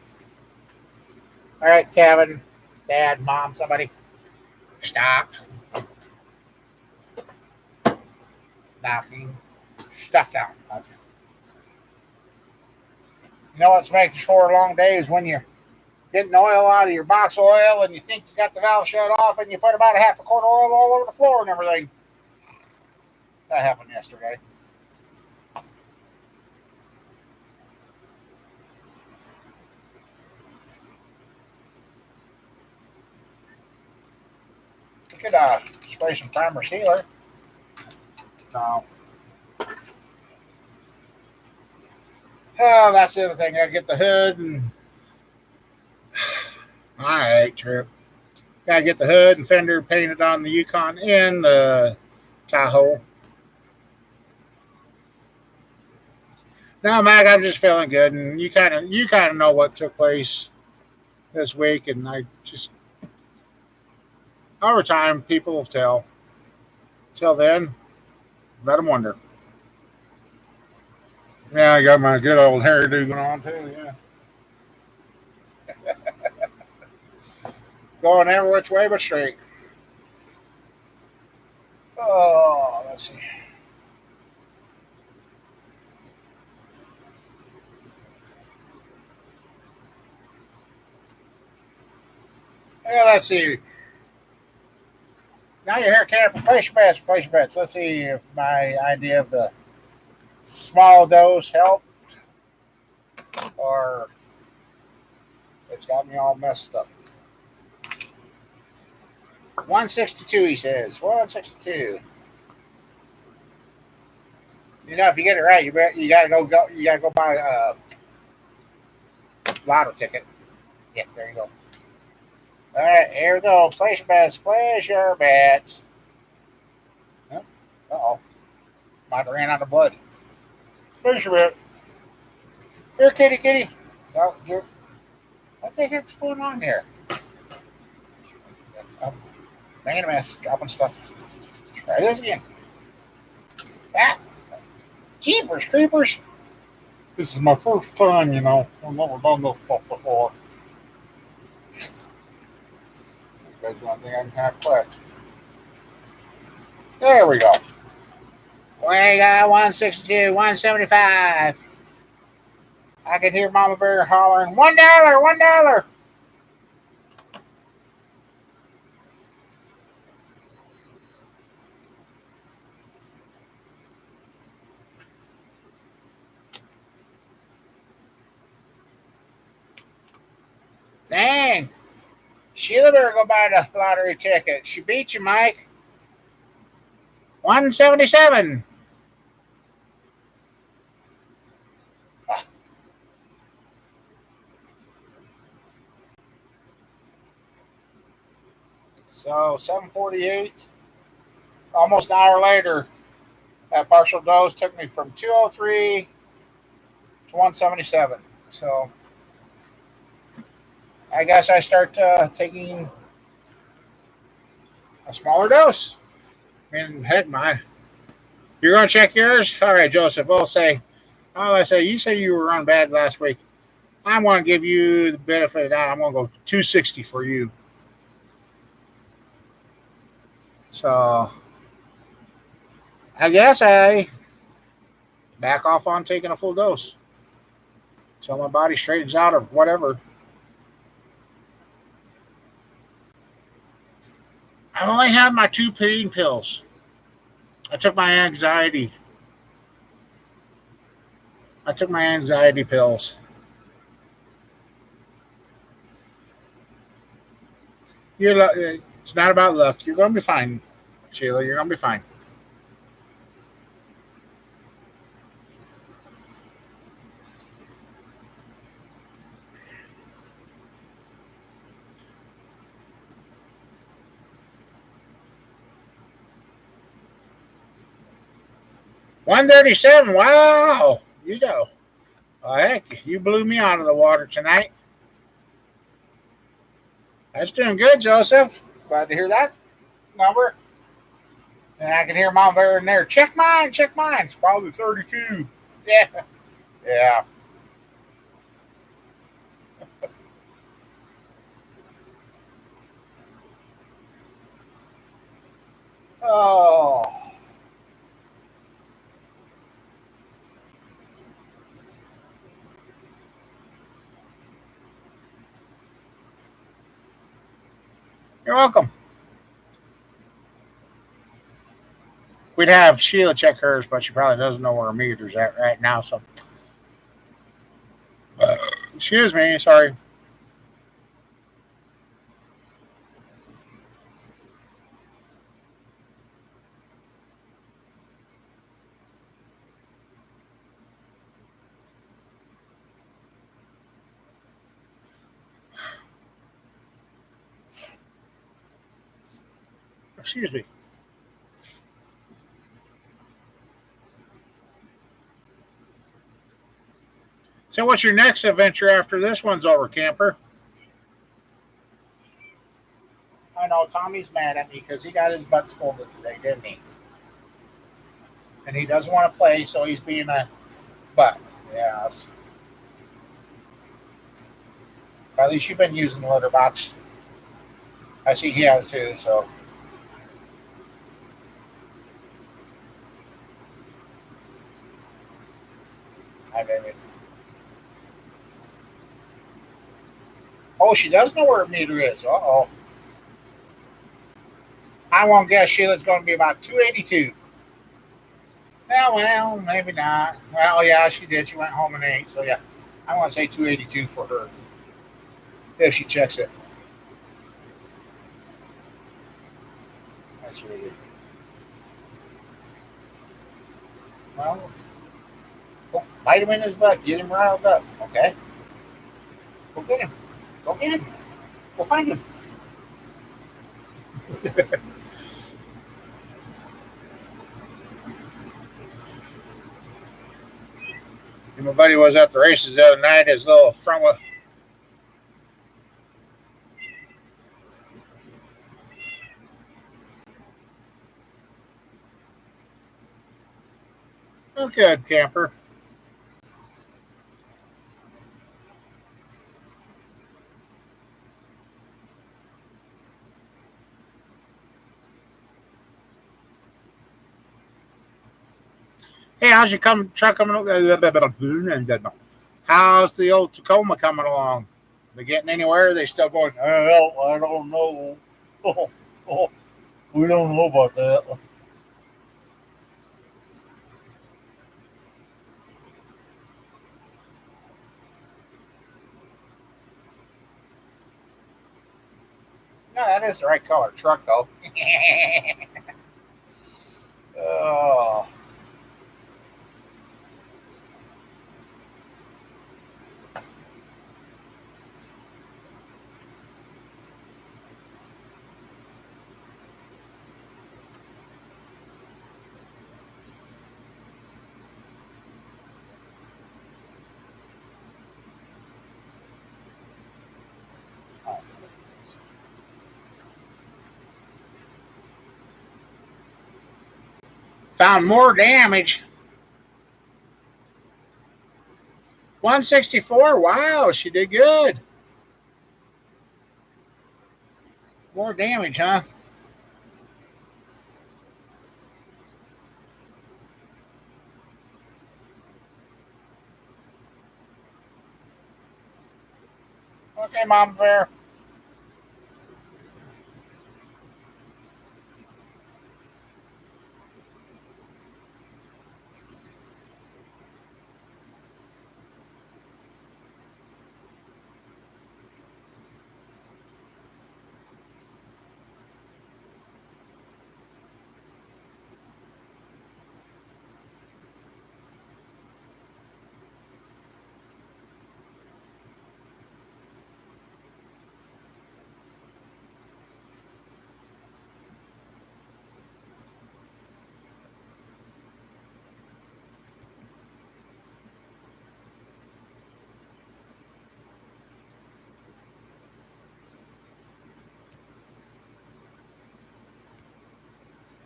All right, Kevin, Dad, Mom, somebody, stop knocking stuff down. You know what's makes for long days when you're getting oil out of your box oil and you think you got the valve shut off and you put about a half a quart of oil all over the floor and everything. That happened yesterday. We could spray some primer sealer. No. Oh, that's the other thing. I get the hood and all right, trip. Gotta get the hood and fender painted on the Yukon and the Tahoe. No, Mac, I'm just feeling good, and you kind of know what took place this week, and I just over time people will tell. Till then, let them wonder. Yeah, I got my good old hairdo going on too. Yeah, going every which way but straight. Oh, let's see. Yeah, let's see. Now you're here, Canada, for place your bets. Let's see if my idea of the small dose helped or it's got me all messed up. 162, he says. 162. You know, if you get it right, you gotta go buy a lotto ticket. Yeah, there you go. All right, here we go. Place your bets. Place your bets. Huh? Uh-oh. Might have ran out of blood. Place your bet. Here, kitty, kitty. No, here. What the heck's going on here? Oh, making a mess. Dropping stuff. Try this again. Ah, jeepers creepers. This is my first time, you know. I've never done this stuff before. That's one thing I'm half correct. There we go. We got 162, 175. I could hear Mama Bear hollering, $1, $1. Dang. Sheila better go buy the lottery ticket. She beat you, Mike. 177. So 748. Almost an hour later, that partial dose took me from 203 to 177. So I guess I start taking a smaller dose. I mean, heck, you're going to check yours? All right, Joseph, I'll say, you say you were on bad last week. I'm going to give you the benefit of that. I'm going to go 260 for you. So I guess I back off on taking a full dose until my body straightens out or whatever. I only have my 2 pain pills. I took my anxiety. I took my anxiety pills. It's not about luck. You're going to be fine, Sheila. You're going to be fine. $137. Wow. You go. Oh, heck, you blew me out of the water tonight. That's doing good, Joseph. Glad to hear that number. And I can hear Mom Bear in there. Check mine, check mine. It's probably 32. Yeah. Yeah. Oh, you're welcome. We'd have Sheila check hers, but she probably doesn't know where her meter's at right now. So, excuse me. Sorry. Excuse me. So, what's your next adventure after this one's over, camper? I know Tommy's mad at me because he got his butt scolded today, didn't he? And he doesn't want to play, so he's being a butt. Yes. At least you've been using the litter box. I see he has too, so. Hi, baby. Oh, she does know where her meter is. Uh oh. I won't guess Sheila's going to be about 282. Well, maybe not. Well, yeah, she did. She went home and ate. So, yeah, I want to say 282 for her if she checks it. That's really good. Well, go bite him in his butt. Get him riled up, okay? Go get him. Go get him. Go find him. And my buddy was at the races the other night. His little front wheel. Oh, good, camper. Hey, how's your truck coming? How's the old Tacoma coming along? They getting anywhere? Are they still going? Well, I don't know. Oh, oh, we don't know about that. No, that is the right color truck, though. Oh, found more damage. 164. Wow, she did good. More damage, huh? Okay, Mom Bear.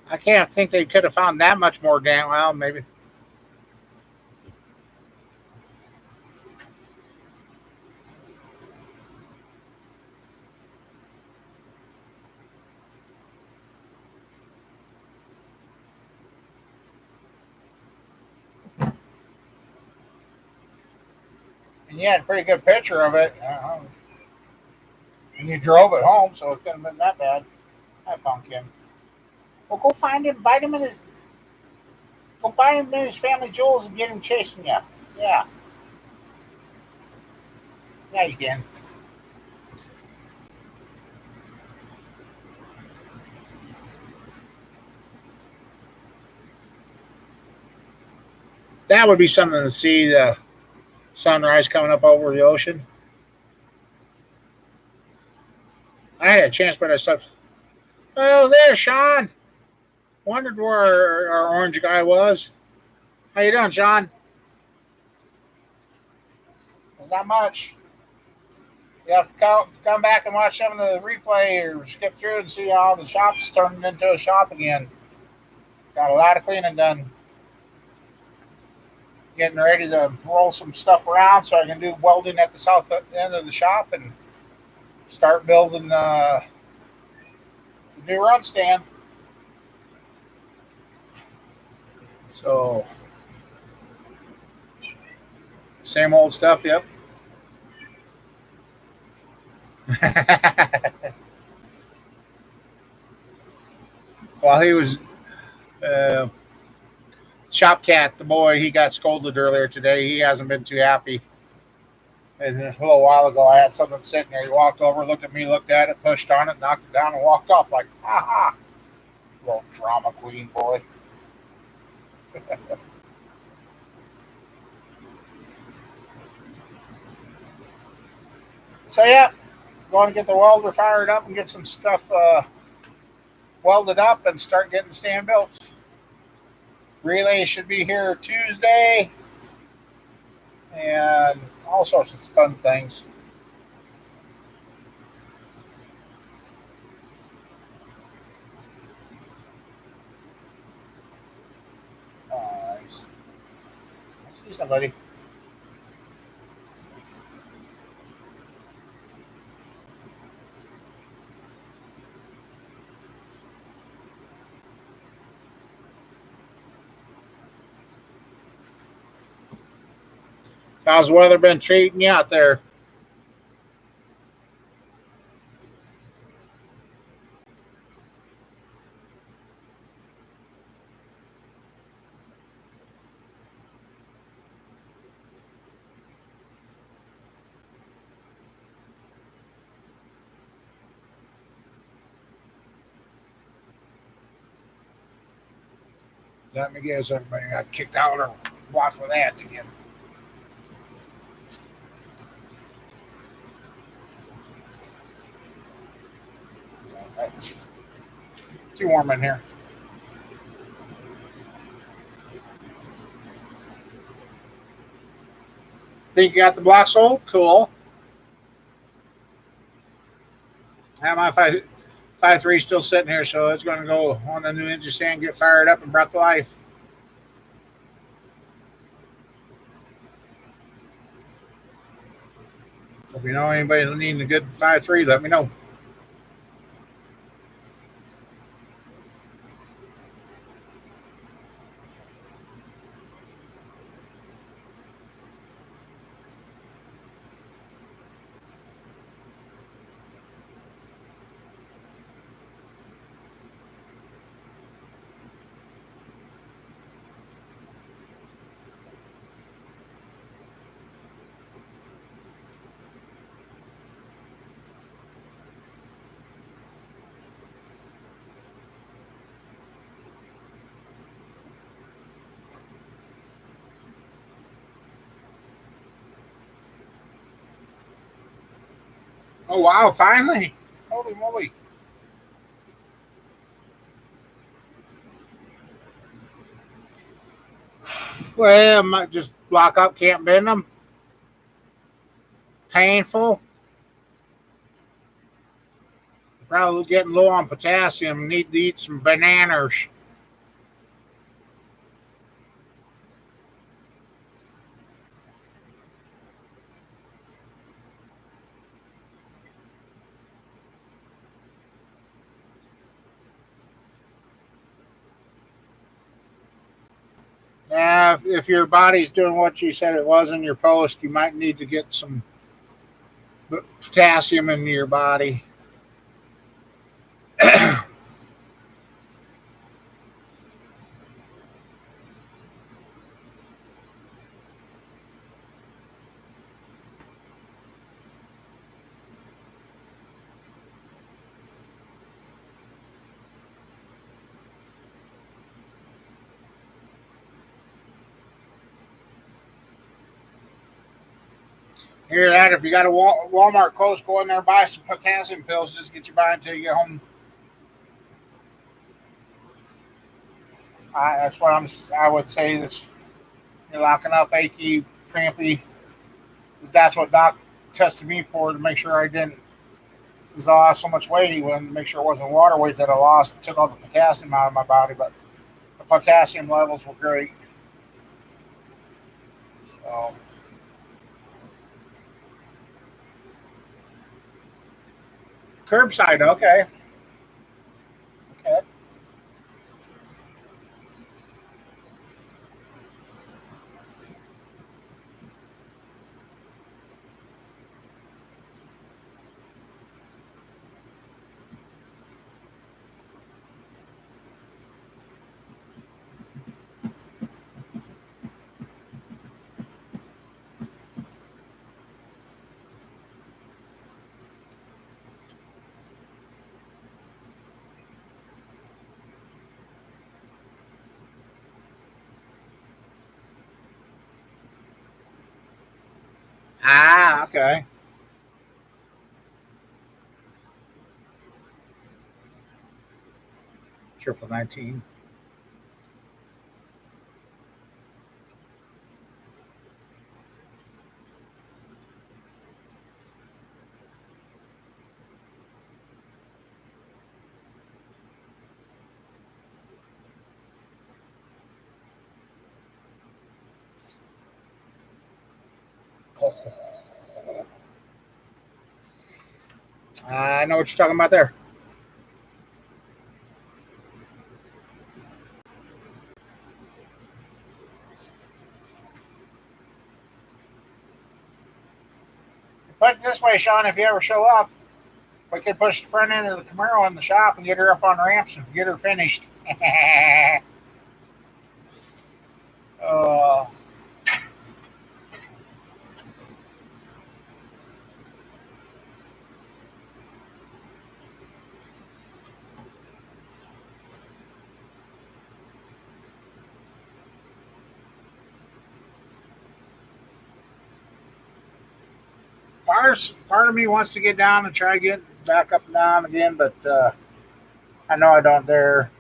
I can't think they could have found that much more damage. Well, maybe. And you had a pretty good picture of it. And you drove it home, so it couldn't have been that bad. That pumpkin. Well, go find him, bite him in his, go buy him in his family jewels and get him chasing you. Yeah, yeah, you can. That would be something to see the sunrise coming up over the ocean. I had a chance, but I slept. Oh, there, Sean. Wondered where our orange guy was. How you doing, Sean? There's not much. You have to come back and watch some of the replay or skip through and see how the shop's turned into a shop again. Got a lot of cleaning done. Getting ready to roll some stuff around so I can do welding at the south end of the shop and start building the new run stand. So, same old stuff, yep. While he was uh, shop cat, the boy, he got scolded earlier today. He hasn't been too happy. And a little while ago, I had something sitting there. He walked over, looked at me, looked at it, pushed on it, knocked it down, and walked off like, ha ha. Little drama queen boy. So, yeah, going to get the welder fired up and get some stuff welded up and start getting the stand built. Relay should be here Tuesday and all sorts of fun things. Nice. I see somebody. How's the weather been treating you out there? Let me guess, everybody got kicked out or blocked with ads again. It's too warm in here. Think you got the block sold? Cool. Have my 5.3 still sitting here, so it's going to go on the new engine stand, get fired up, and brought to life. So if you know anybody needing a good 5.3, let me know. Oh, wow, finally. Holy moly. Well, I might just block up, can't bend them. Painful. Probably getting low on potassium. Need to eat some bananas. If your body's doing what you said it was in your post, you might need to get some potassium in your body. Hear that? If you got a Walmart close, go in there buy some potassium pills. Just get you by until you get home. That's what I would say. This you're locking up, achy, crampy. That's what Doc tested me for to make sure I didn't. Since I lost so much weight, he wanted to make sure it wasn't water weight that I lost. Took all the potassium out of my body, but the potassium levels were great. So curbside, okay, okay. Okay. Triple 19. I know what you're talking about there. Put it this way, Sean, if you ever show up, we could push the front end of the Camaro in the shop and get her up on ramps and get her finished. uh, part of me wants to get down and try to get back up and down again, but I know I don't dare.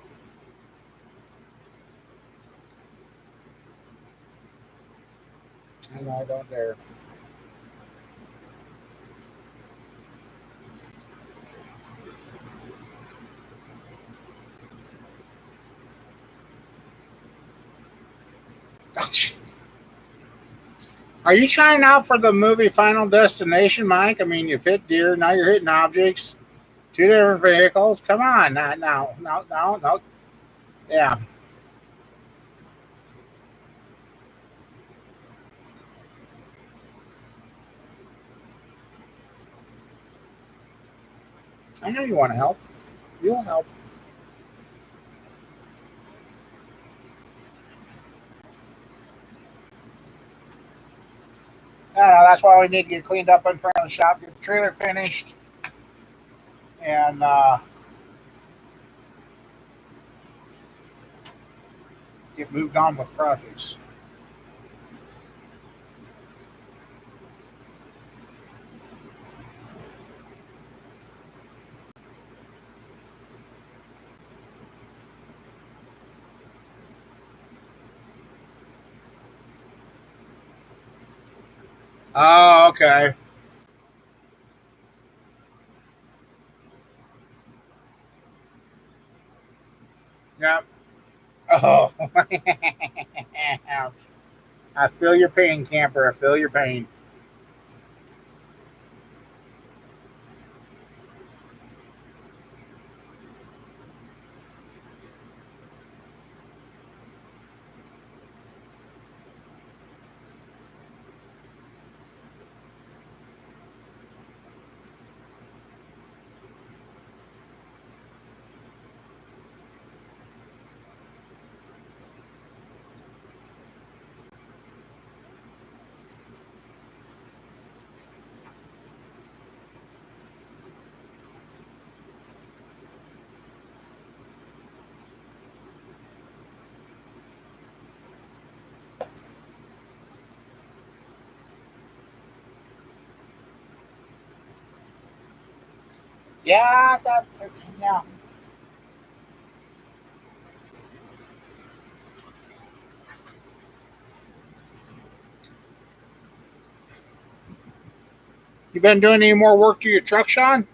I know I don't dare. Are you trying out for the movie Final Destination, Mike? I mean, you've hit deer, now you're hitting objects, two different vehicles. Come on, no. Yeah, I know you want to help. You'll help. I don't know. That's why we need to get cleaned up in front of the shop, get the trailer finished, and get moved on with projects. Oh, okay. Yep. Oh, ouch. I feel your pain, camper. I feel your pain. Yeah, that's it. Yeah. You been doing any more work to your truck, Sean?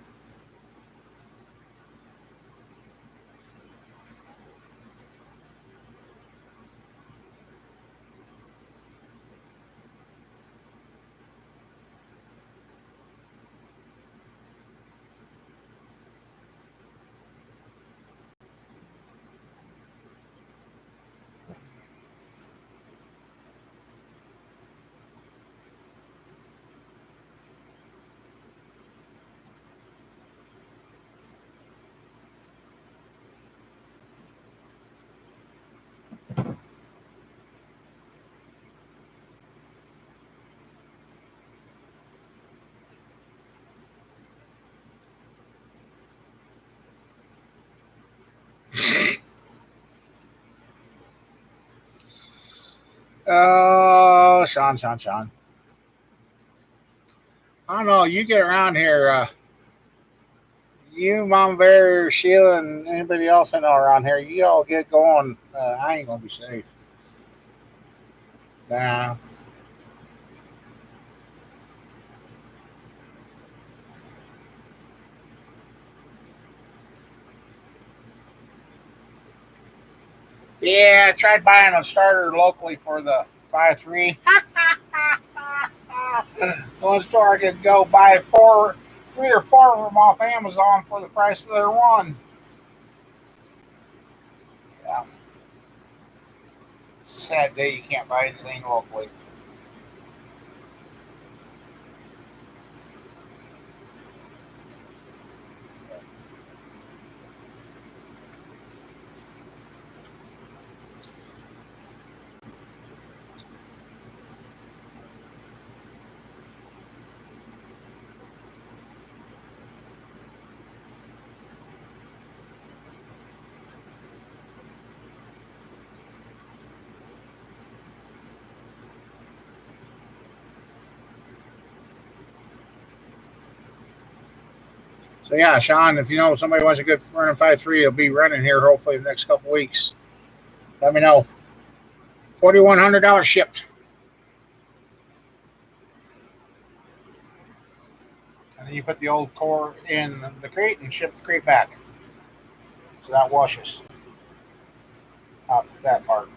Oh, Sean. I don't know. You get around here. You, Mom Bear, Sheila, and anybody else I know around here, you all get going. I ain't going to be safe. Nah. Yeah, I tried buying a starter locally for the 5.3. One store I could go buy three or four of them off Amazon for the price of their one. Yeah, it's a sad day you can't buy anything locally. So yeah, Sean, if you know somebody wants a good running 5.3, it'll be running here hopefully the next couple weeks. Let me know. $4,100 shipped, and then you put the old core in the crate and ship the crate back. So that washes out that part.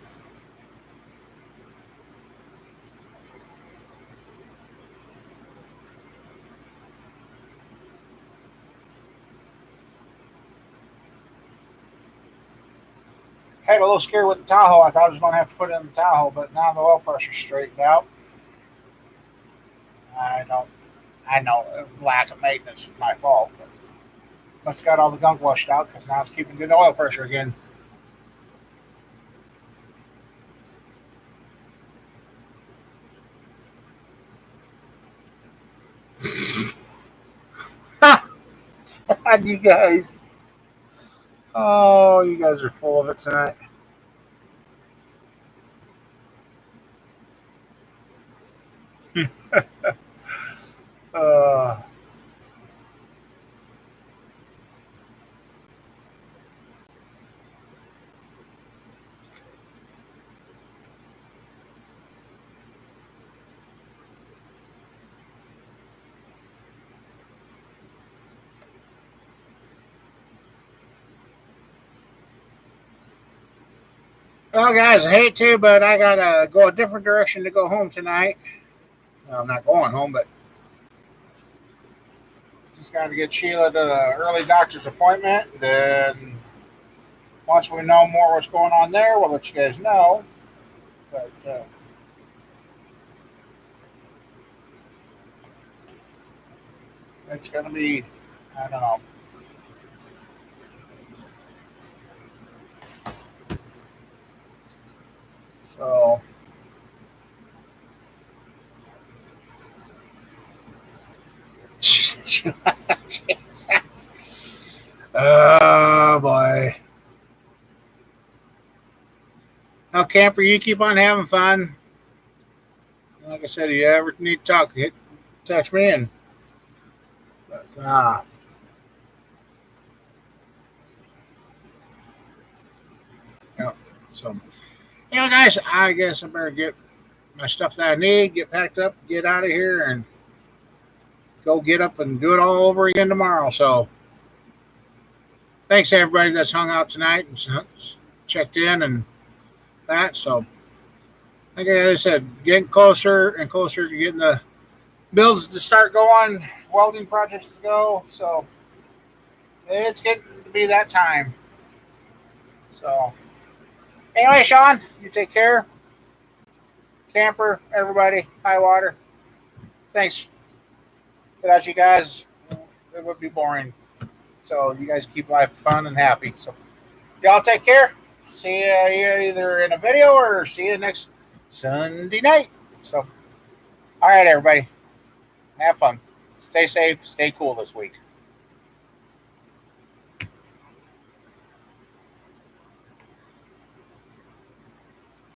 Had a little scare with the Tahoe. I thought I was going to have to put it in the Tahoe, but now the oil pressure's straightened out. I don't. I know lack of maintenance is my fault, but must have got all the gunk washed out because now it's keeping good oil pressure again. God, you guys. Oh, you guys are full of it tonight. Uh, well, guys, I hate to, but I gotta go a different direction to go home tonight. Well, I'm not going home, but just got to get Sheila to the early doctor's appointment. Then once we know more what's going on there, we'll let you guys know. But it's gonna be, I don't know. So, Jesus. Oh boy. Now, camper, you keep on having fun. Like I said, if you ever need to talk, text me in. But So, guys, I guess I better get my stuff that I need, get packed up, get out of here, and go get up and do it all over again tomorrow. So, thanks to everybody that's hung out tonight and checked in and that. So, like I said, getting closer and closer to getting the builds to start going, welding projects to go. So, it's getting to be that time. So, anyway, Sean, you take care. Camper, everybody, high water. Thanks. Without you guys, it would be boring. So you guys keep life fun and happy. So y'all take care. See you either in a video or see you next Sunday night. So, all right, everybody, have fun. Stay safe. Stay cool this week.